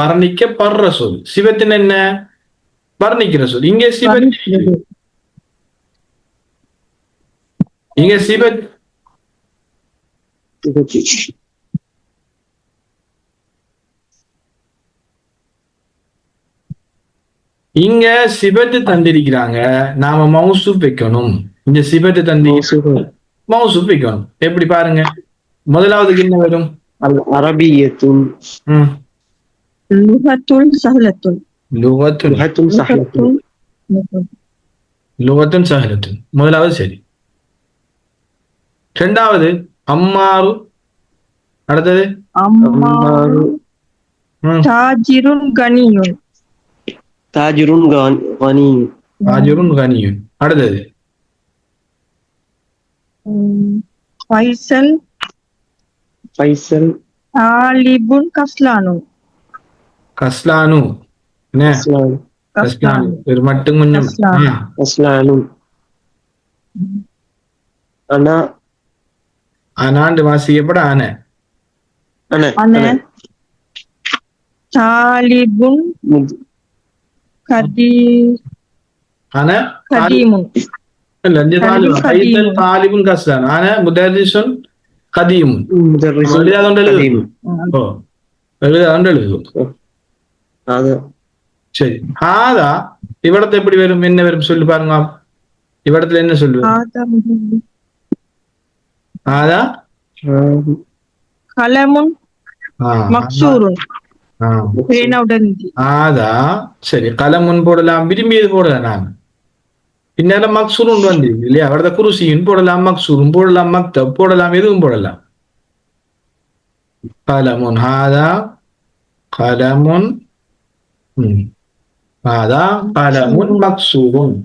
வர்ணிக்கப்படுற சொல். சிவத்தின் என்ன? வர்ணிக்கிற சொல். இங்க சிவத், இங்க சிவத், இங்க சிபத்து தந்திருக்கிறாங்க, நாம மௌசூப் வைக்கணும். இங்க சிபத்து தந்தி மௌசூப் வைக்கணும். எப்படி பாருங்க, முதலாவதுக்கு என்ன வரும்? அரபியத்துன், லுகத்துன் சஹலத்துன். லுகத்துன், லுகத்துன் சஹலத்துன் முதலாவது சரி. இரண்டாவது அம்மாரு. அடுத்தது அம்மாரு தாஜிருன் கனியுன். தாஜிருன் கனியுன். தாஜிருன் கனியுன். அடுத்தது ஃபைசல் ஃபைசல் தாலிபுன் கஸ்லானு. கஸ்லானு என்ன? கஸ்லானு ஒரு மட்டும் கொஞ்சம். கஸ்லானு அனா அனாண்டு வாசிக்கப்பட ஆன. அன தாலிபுன் கதி அன கதீமுன். தாலிபுன் கஸ்லான். ஆன முதர்ரிசுன் கதீமுன். சரி, ஆதா இவடத்தை எப்படி வரும்? என்ன வரும் சொல்லி பாருங்க. இவடத்துல என்ன சொல்லுவேன்? ஆதா கலமுன் மக்சூருன். ஆதா சரி, கலமுன் போடலாம், விரும்பியது போடலாம். நான் பின்னால மக்சூருன் வந்து இல்லையா, அவரது குருசியும் போடலாம், மக்சூரும் போடலாம், மக்தப் போடலாம், எதுவும் போடலாம். கலமுன் ஹாதா கலமுன் ஹாதா கலமுன் மக்சூருன்.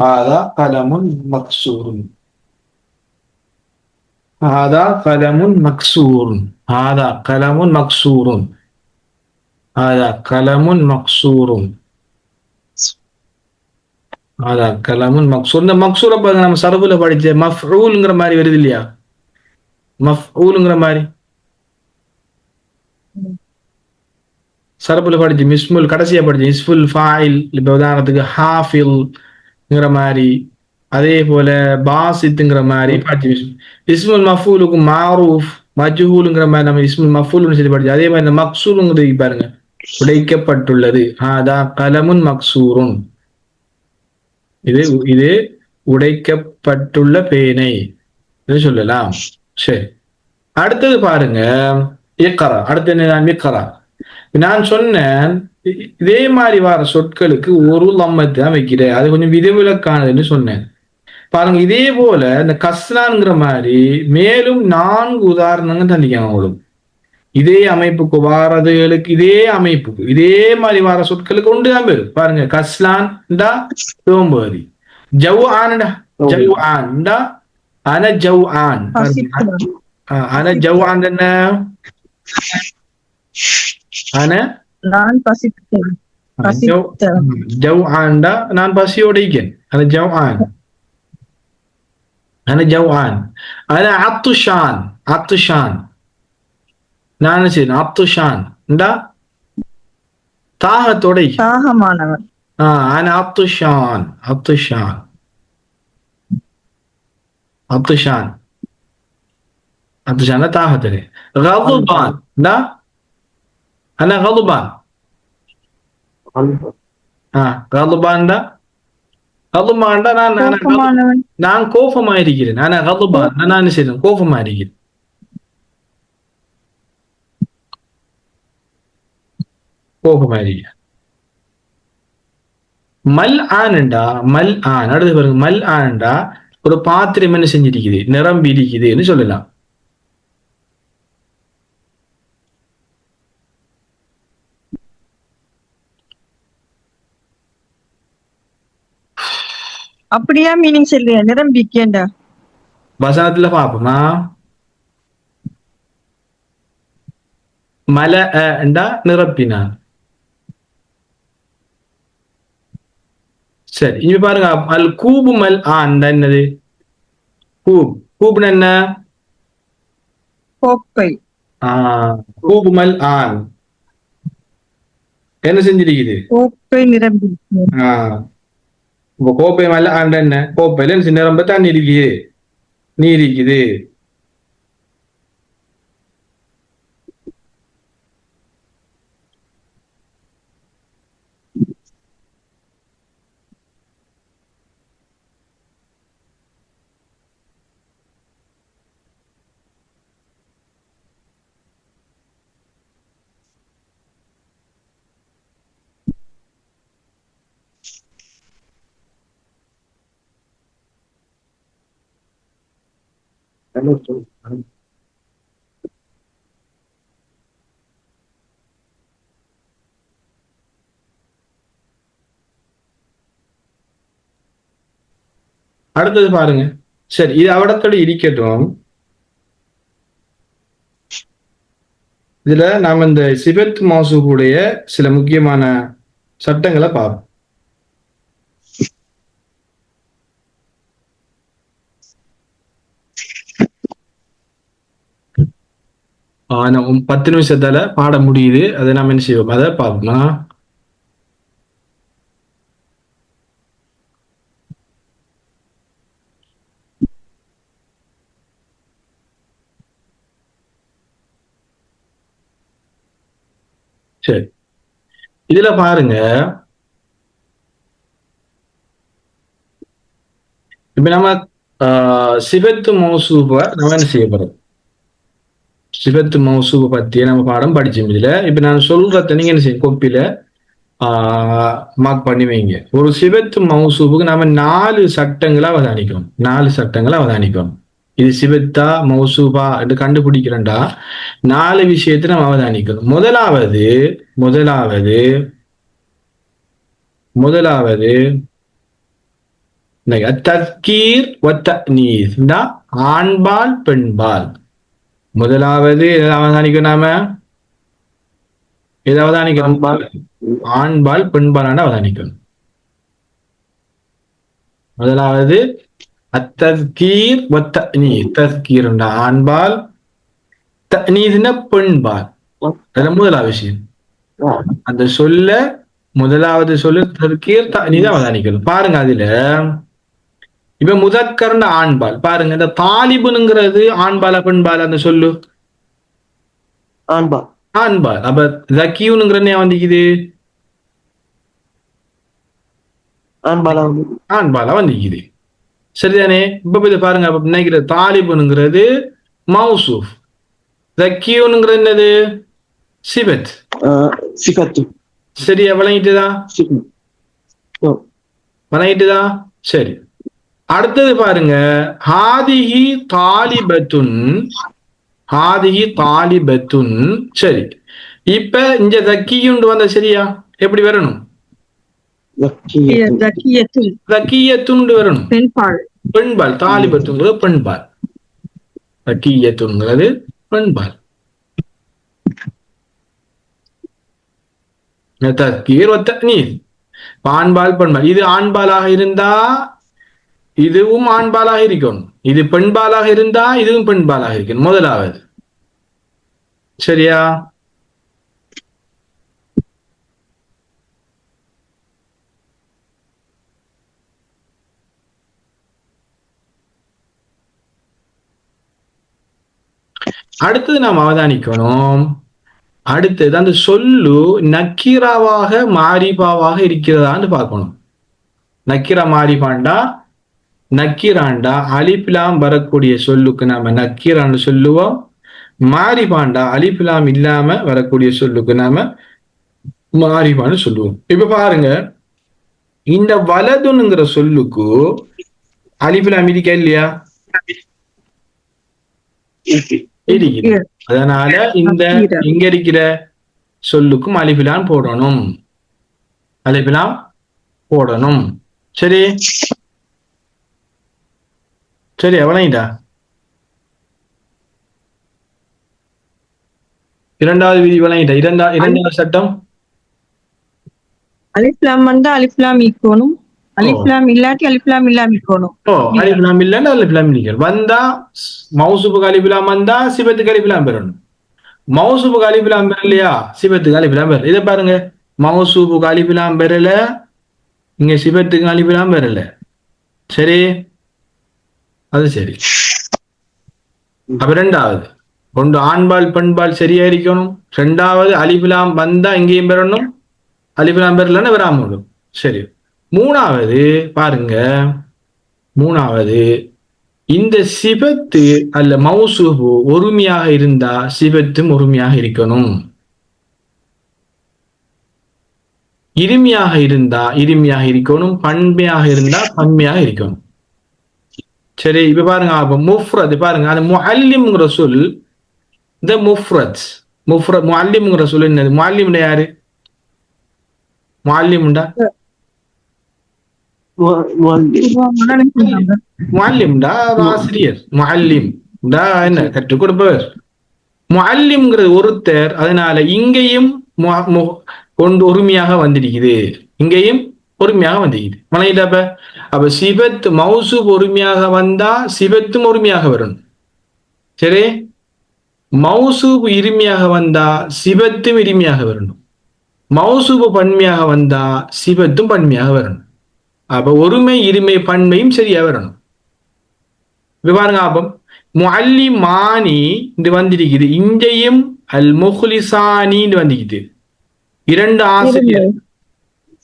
ஹாதா கலமுன் மக்சூருன். ஹாதா கலமுன் மக்சூருன். ஹாதா கலமுன் மக்சூருன். ஹாதா கலமுன் மக்சூருன். அதான் கலாமுன் மக்சூர். இந்த மக்சூரை பாருங்க, நம்ம சரபுல படிச்ச மஃஊல்ங்கிற மாதிரி வருது இல்லையா? மஃஊல்ங்கிற மாதிரி சரபுல படிச்சு மிஸ்முல் கடைசியா படிச்சு இஸ்ஃபுல் ஃபாயில். இப்ப உதாரணத்துக்கு ஹாஃபில்ங்கிற மாதிரி, அதே போல பாசித்துங்கிற மாதிரி படிச்சு. இஸ்முல் மஃபூலுக்கு மாரூஃப் மஜ்ஹூலுங்கிற மாதிரி நம்ம இஸ்முல் மஃபூல்னு சொல்லி படிச்சு. அதே மாதிரி இந்த மக்சூருங்கிறது பாருங்க, உடைக்கப்பட்டுள்ளது. அதான் கலமுன் மக்சூருன். இது இது உடைக்கப்பட்டுள்ள பேனை சொல்லலாம். சரி, அடுத்தது பாருங்க இக்கரா. அடுத்து என்ன? இக்கரா. நான் சொன்னேன் இதே மாதிரி வர சொற்களுக்கு ஒரு லம்மத்தை தான் வைக்கிறேன், அது கொஞ்சம் விதிவிலக்கானதுன்னு சொன்னேன். பாருங்க, இதே போல இந்த கஸ்லான்ங்கிற மாதிரி மேலும் 4 உதாரணங்கள் தந்திக்காங்க உங்களுக்கு. இதே அமைப்புக்கு வாரதுகளுக்கு, இதே அமைப்புக்கு இதே மாதிரி வர சொற்களுக்கு ஒன்றுதான் பேரு. பாருங்க, கஸ்லான்டா சோம்பேறி, ஜவ் ஆன்டா ஜவ் ஆன்டா அன ஜவ் ஆன். அன ஜவ் ஆன் என்ன? அன நான் பசித்தேன். ஜவ் ஆன்டா நான் பசியோட இருக்கேன். அன ஜவ் ஆன். அன ஜவ் ஆன். அன அத்துஷான். அத்துஷான் நான் என்ன செய்யணும்? அத்துஷான் தாகத்தோட தாகமானவர். அன அத்துஷான். அத்துஷான் அத்துஷான் அத்துஷான் தாகத்தோட. கதுபான் அன கதுபான். கதுபான்டா கதுபான்டா நான் கோபமாயிருக்கிறேன். ஆனா கதுபான் நான் என்ன செய்யணும்? கோபமாயிருக்கிறேன். கோபமாயிருக்கிறேன். மல் ஆனண்டா மல் ஆன். அடுத்து பாருங்க, மல் ஆனண்டா ஒரு பாத்திரம் என்ன செஞ்சிருக்குது? நிரம்பி இருக்குதுன்னு சொல்லலாம். அப்படியா மீனிங் சொல்லியா? நிரம்பிக்கேண்டா வசனத்துல பாப்போமா? மல அண்டா நிரப்பினான். சரி, இங்க பாருங்க, அல் கூபு மல் ஆன் என்னது? கூப். கூப்னு என்ன? கோப்பை. கூபு மல் ஆன் என்ன செஞ்சிருக்குது? கோப்பை நிரம்பி. இப்ப கோப்பை மல் ஆன் என்ன? கோப்பையில நிரம்ப தண்ணி இருக்குது, நீர் இருக்குது. அடுத்தது பாருங்க. சரி, இது அவடத்தோட இருக்கட்டும். இதுல நாம இந்த சிபத் மௌசூஃபுடைய சில முக்கியமான சட்டங்களை பார்ப்போம். நம்ம 10 நிமிஷத்தால பாட முடியுது. அதை நாம என்ன செய்வோம்? அதை பார்ப்போமா? சரி, இதுல பாருங்க, இப்ப நம்ம சிபத்து மௌசூஃப நம்ம என்ன செய்ய போறோம்? சிபத்து மௌசூஃப பத்தி நம்ம பாடம் படிச்சோம். இதுல இப்ப நான் சொல்றத நீங்க என்ன செய்யும்? கோப்பில மார்க் பண்ணி வைங்க. ஒரு சிபத்து மௌசூஃபுக்கு நாம 4 சட்டங்களை அவதானிக்கணும். 4 சட்டங்களை அவதானிக்கணும். இது சிபத்தா மௌசூபா என்று கண்டுபிடிக்கிறேன்டா 4 விஷயத்தை நம்ம அவதானிக்கணும். முதலாவது தத்கீர் வ தஅனீஸ், ஆண்பால் பெண்பால். முதலாவது எதை அவதானிக்கணும்? நாம எதை அவதானிக்கணும்? ஆண்பால் பெண்பாலான அவதானிக்கணும். முதலாவது அத்தஸ்கீர் வத்தனீஸ். தஸ்கீர் ஆண்பால், தனீஸ்னா பெண்பால். அதுல முதலாவது விஷயம் அந்த சொல்ல முதலாவது சொல்லு தஸ்கீர் தனீஸ் அவதானிக்கணும். பாருங்க அதுல இப்ப முதக்கர்ன ஆண்பால் பாருங்க. இந்த தாலிபுங்கிறது ஆண்பாலா பெண்பால் அந்த சொல்லு? ஆண்பா. ஆண்பால். அப்ப ஜக்கியூனுங்கிறது ஏன் வந்திக்குது? ஆண்பாலா ஆண்பாலா வந்திக்குது. சரிதானே? இப்ப இதை பாருங்க. அப்ப நினைக்கிற தாலிபுனுங்கிறது மௌசூஃப், ஜக்கியூனுங்கிறது என்னது? சிபத். சிபத்து. சரியா விளங்கிட்டுதா? விளங்கிட்டுதா? சரி. அடுத்தது பாருங்க, ஹாதிஹி தாலிபத்துன். ஹாதிஹி தாலிபத்துன். சரி, இப்ப இங்க ஜக்கியுண்டு வந்த சரியா? எப்படி வரணும்? ஜக்கியத்துண்டு வரணும். பெண்பால். தாலிபத்துங்கிறது பெண்பால், ஜக்கியத்துங்கிறது பெண்பால். தஸ்கீர் வத்தனீஸ் ஆண்பால் பெண்பால். இது ஆண்பாலாக இருந்தா இதுவும் ஆண்பாலாக இருக்கணும், இது பெண்பாலாக இருந்தா இதுவும் பெண்பாலாக இருக்கணும் முதலாவது. சரியா? அடுத்தது நாம் அவதானிக்கணும். அடுத்தது அந்த சொல்லு நக்கீராவாக மாரிபாவாக இருக்கிறதான்னு பார்க்கணும். நக்கீரா மாரிபாண்டா, நக்கீராண்டா அலிப்லாம் வரக்கூடிய சொல்லுக்கு நாம நக்கீரான்னு சொல்லுவோம். மாரிபாண்டா அலிப்லாம் இல்லாம வரக்கூடிய சொல்லுக்கு நாம மாரிபான்னு சொல்லுவோம். இப்ப பாருங்க, இந்த வலதுங்கிற சொல்லுக்கு அலிப்லாம் இருக்கா இல்லையா? இருக்குது. அதனால இந்த இங்க இருக்கிற சொல்லுக்கும் அலிஃபிலாம் போடணும், அலிஃபிலாம் போடணும். சரி சரி எவ்வளவுடா? இரண்டாவது விதி விளங்கிட்ட? இரண்டாவது சட்டம் அலிஃப்லாம் வந்தா அலிஃப்லாம் ஈக்கணும், அலிஃப்லாம் இல்லாட்டி அலிஃப்லாம் இல்லாம ஈக்கணும். அலிஃப்லாம் இல்லன்னா அலிஃப்லாம் இருக்கணும். வந்தா மௌசூபுக்கு அலிஃப்லாம் வந்தா சிபத்துக்கு அலிஃப்லாம் பெறணும். மௌசூபுக்கு அலிஃப்லாம் பெறலையா சிபத்துக்கு அலிஃப்லாம் பெறல. இதை பாருங்க, மௌசூபுக்கு அலிஃப்லாம் பெறல, இங்க சிபத்துக்கு அலிஃப்லாம் பெறல. சரி, அது சரி. அப்ப ரெண்டாவது ஒன்று ஆண்பால் பெண்பால் சரியா இருக்கணும். ரெண்டாவது அலிஃப்லாம் வந்தா இங்கேயும் பெறணும், அலிஃப்லாம் பெறலன்னு வராம விடும். சரி, மூணாவது பாருங்க, மூணாவது இந்த சிபத்து அல்ல மௌசூபு ஒருமையாக இருந்தா சிபத்தும் ஒருமையாக இருக்கணும். இருமையாக இருந்தா இருமையாக இருக்கணும், பன்மையாக இருந்தா பன்மையாக இருக்கணும். சரி, இப்ப பாருங்க, அப்ப முஃப்ரத் பாருங்க, அந்த முஅல்லிம்ங்கிற சொல் இந்த முஃப்ரத். முஅல்லிம்ங்கிற சொல் என்னது? முஅல்லிம்னா யாரு? முஅல்லிம்டா முஅல்லிம்டா ஆசிரியர். முஅல்லிம்டா என்ன? கற்றுக் கொடுப்பவர். முஅல்லிம்ங்கிறது ஒருத்தர். அதனால இங்கேயும் கொண்டு ஒருமையாக வந்திருக்குது, இங்கேயும் ஒருமையாக வந்திருக்குது. மனையிட்டப்ப அப்ப சிபத் மௌசூப் ஒருமையாக வந்தா சிபத்தும் ஒருமையாக வரணும். சரி, மௌசூப் இருமையாக வந்தா சிபத்தும் இருமையாக வரணும். மௌசூபு பன்மையாக வந்தா சிபத்தும் பன்மையாக வரணும். அப்ப ஒருமை இருமை பன்மையும் சரியா வரணும். பாருங்க, அப்ப முஅல்லிமானி இது வந்திருக்குது, இங்கேயும் அல் முஹ்லிசானி வந்திருக்குது. இரண்டு ஆசிரியர்.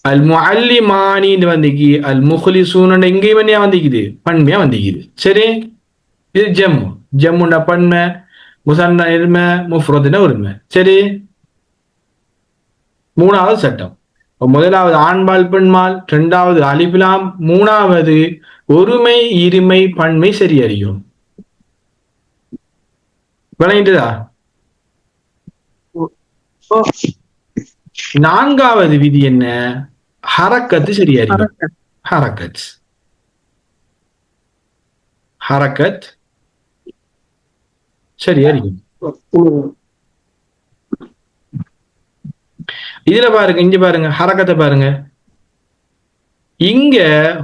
அல் முஅல்லிமானி வந்திக்கு, அல் முஹ்லிசூன் எங்கேயும் என்ன வந்திக்குது? பன்மையா வந்திக்குது. சரி, இது ஜம்மு. ஜம்முண்டா பன்மை, முசன்னா இருமை, முஃப்ரத்னா ஒருமை. சரி, மூணாவது சட்டம். முதலாவது ஆண்பால் பெண்பால், இரண்டாவது அலிஃப்லாம், மூணாவது ஒருமை இருமை பன்மை சரி அறியும். விளங்கிட்டுதா? நான்காவது விதி என்ன? ஹரக்கத்து சரியா அறியும். ஹரக்கத் ஹரக்கத் சரியா அறியும். இதுல பாருங்க, இங்க பாருங்க, ஹரக்கத்தை பாருங்க. இங்க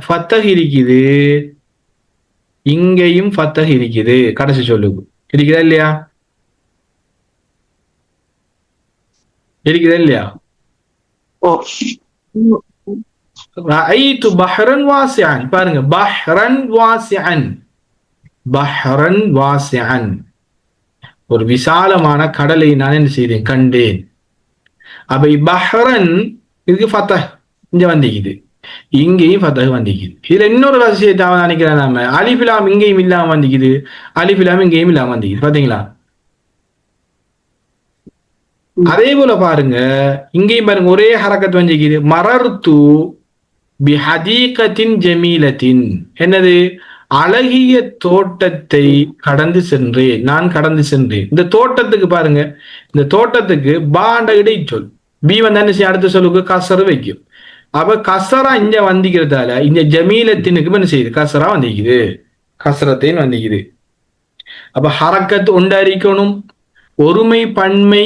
ஃபத்தஹ் இருக்குது, இங்கேயும் ஃபத்தஹ் இருக்குது. கடைசி சொல்லுக்கு இருக்குதா இல்லையா? இருக்குதா இல்லையா? ரஅய்து பஹ்ரன் வாசிஅன். பாருங்க, பஹ்ரன் வாசிஅன், பஹ்ரன் வாசிஅன், ஒரு விசாலமான கடலை நான் என்ன செய்தேன், கண்டேன். அப்ப பஹ்ரன் இதுக்கு ஃபத்தஹ் இங்க வந்திக்குது, இங்கேயும் ஃபத்தஹ் வந்திக்குது. இதுல இன்னொரு விஷயத்தை அவதானிக்கிறேன் நாம, அலிஃப் லாம் இங்கேயும் இல்லாம வந்திக்குது, அலிஃப் லாம் இங்கேயும் இல்லாம வந்திக்குது. பாத்தீங்களா? அதே போல பாருங்க, இங்கேயும் பாருங்க ஒரே ஹரக்கத் வந்திக்குது. மரர்து பிஹதீகத்தின் ஜமீலத்தின், என்னது, அழகிய தோட்டத்தை கடந்து சென்றேன், நான் கடந்து சென்றேன். இந்த தோட்டத்துக்கு பாருங்க, இந்த தோட்டத்துக்கு பாண்ட இடைச்சொல், பி வந்து என்ன செய்ய, அடுத்த சொல்லுக்கு கசரு வைக்கும். அப்ப கசரா இங்க வந்திக்கிறதால இந்த ஜமீலத்தினுக்கு என்ன செய்யுது, கசரா வந்திக்குது, கசரத்தின் வந்திக்குது. அப்ப ஹரக்கத் உண்டாரிக்கணும், ஒருமை பன்மை,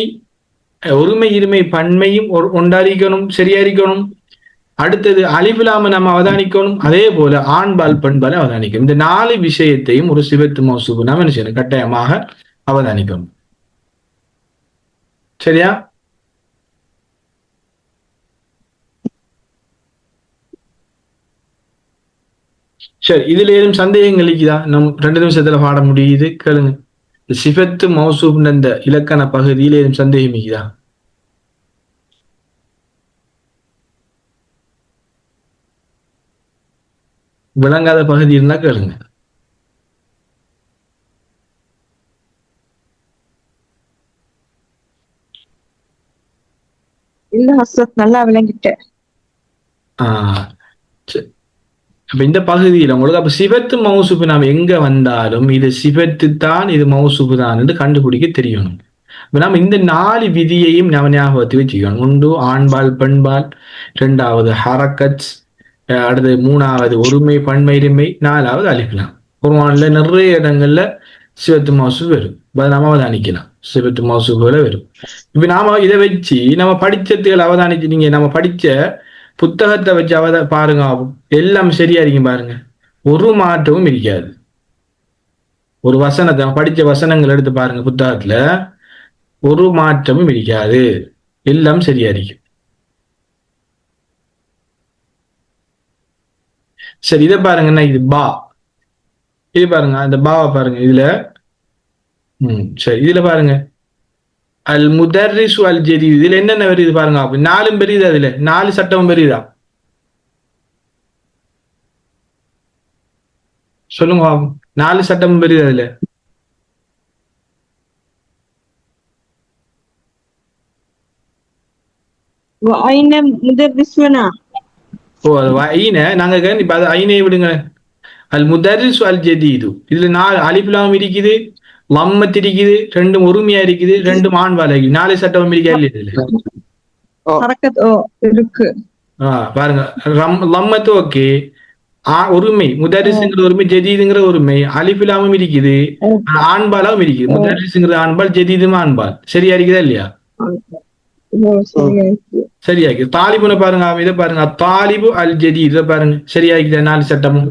ஒருமை இருமை பன்மையும் உண்டாரிக்கணும், சரியா இருக்கணும். அடுத்தது அலிஃப்லாம நம்ம அவதானிக்கணும், அதே போல ஆண்பால் பெண்பால் அவதானிக்கணும். இந்த 4 விஷயத்தையும் ஒரு சிவத்து மௌசூப் நாம என்ன செய்யணும், கட்டாயமாக அவதானிக்கணும். சரியா? சரி, இதுல ஏதும் சந்தேகங்கள் இருக்குதா? நம் 2 நிமிஷத்துல பாட முடியுது, கேளுங்க. சிஃபத்து மௌசூப் இந்த இலக்கண பகுதியில் ஏதும் சந்தேகம் இருக்குதா? விளங்காத பகுதி இருந்தா கேளுங்க. இல்ல ஹஸ்ரத், நல்லா விளங்கிட்டேன். அப்ப இந்த பகுதியில் உங்களுக்கு அப்ப சிவத்து மௌசூப்பு நாம் எங்க வந்தாலும் இது சிவத்து தான், இது மௌசூப்பு தான் என்று கண்டுபிடிக்க தெரியணும். நம்ம இந்த 4 விதியையும் நம்ம ஞாபகத்தை வச்சுக்கணும். 1 ஆண்பால் பெண்பால், 2வது ஹரக்கத், அடுத்து 3வது ஒருமை பன்மைருமை, 4வது அலிஃப்லாம். குர்ஆன்ல நிறைய இடங்கள்ல சிவத்து மௌசூப் வரும், நாம அவதானிக்கலாம், சிவத்து மௌசூப்ல வரும். இப்ப நாம இதை வச்சு நம்ம படிச்சதுகள் அவதானிச்சு, நீங்க நம்ம படிச்ச புத்தகத்தை வச்சு பாருங்க, எல்லாம் சரியா இருக்கும் பாருங்க, ஒரு மாற்றமும் இருக்காது. ஒரு வசனத்தை படிச்ச வசனங்கள் எடுத்து பாருங்க, புத்தகத்துல ஒரு மாற்றமும் இருக்காது, எல்லாம் சரியா இருக்கும். சரி, இதை பாருங்க, என்ன இது, பா, இது பாருங்க, அந்த பாவை பாருங்க இதுல. சரி, இதுல பாருங்க அல் முதர்ரிசு அல் ஜதீத், இதுல என்னென்ன வருது பாருங்க, 4 பெரியுதா, அதுல 4 சட்டமும் பெரியுதா, சொல்லுங்க. 4 சட்டமும் பெரியுதா அதுல? ஓ, அது ஐன நாங்க இப்ப அது ஐனை விடுங்க. அல் முதர்ரிசு அல் ஜதீது, இதுல 4 அலிஃப்லாம் இருக்குது, லம்மத் இருக்குது, 2 ஒருமையா இருக்குது, 2 ஆண்பால் இருக்குது, 4 சட்டமும் இருக்கா இல்லையா இதுல? இருக்கு. பாருங்க, லம்மத்து ஓகே, ஒருமை முதர்ரிசுங்கிற ஒருமை, ஜதீதுங்கிற ஒருமை, அலிஃபிலாமும் இருக்குது, ஆண்பாலாவும் இருக்குது. முதர்ரிசுங்கிறது ஆண்பால், ஜதீதும் ஆண்பால். சரியா இருக்குதா இல்லையா? சரியா இருக்கு. தாலிபுன பாருங்க, இதை பாருங்க, தாலிபு அல் ஜதீத், இதை பாருங்க, சரியா இருக்குதா 4 சட்டமும்?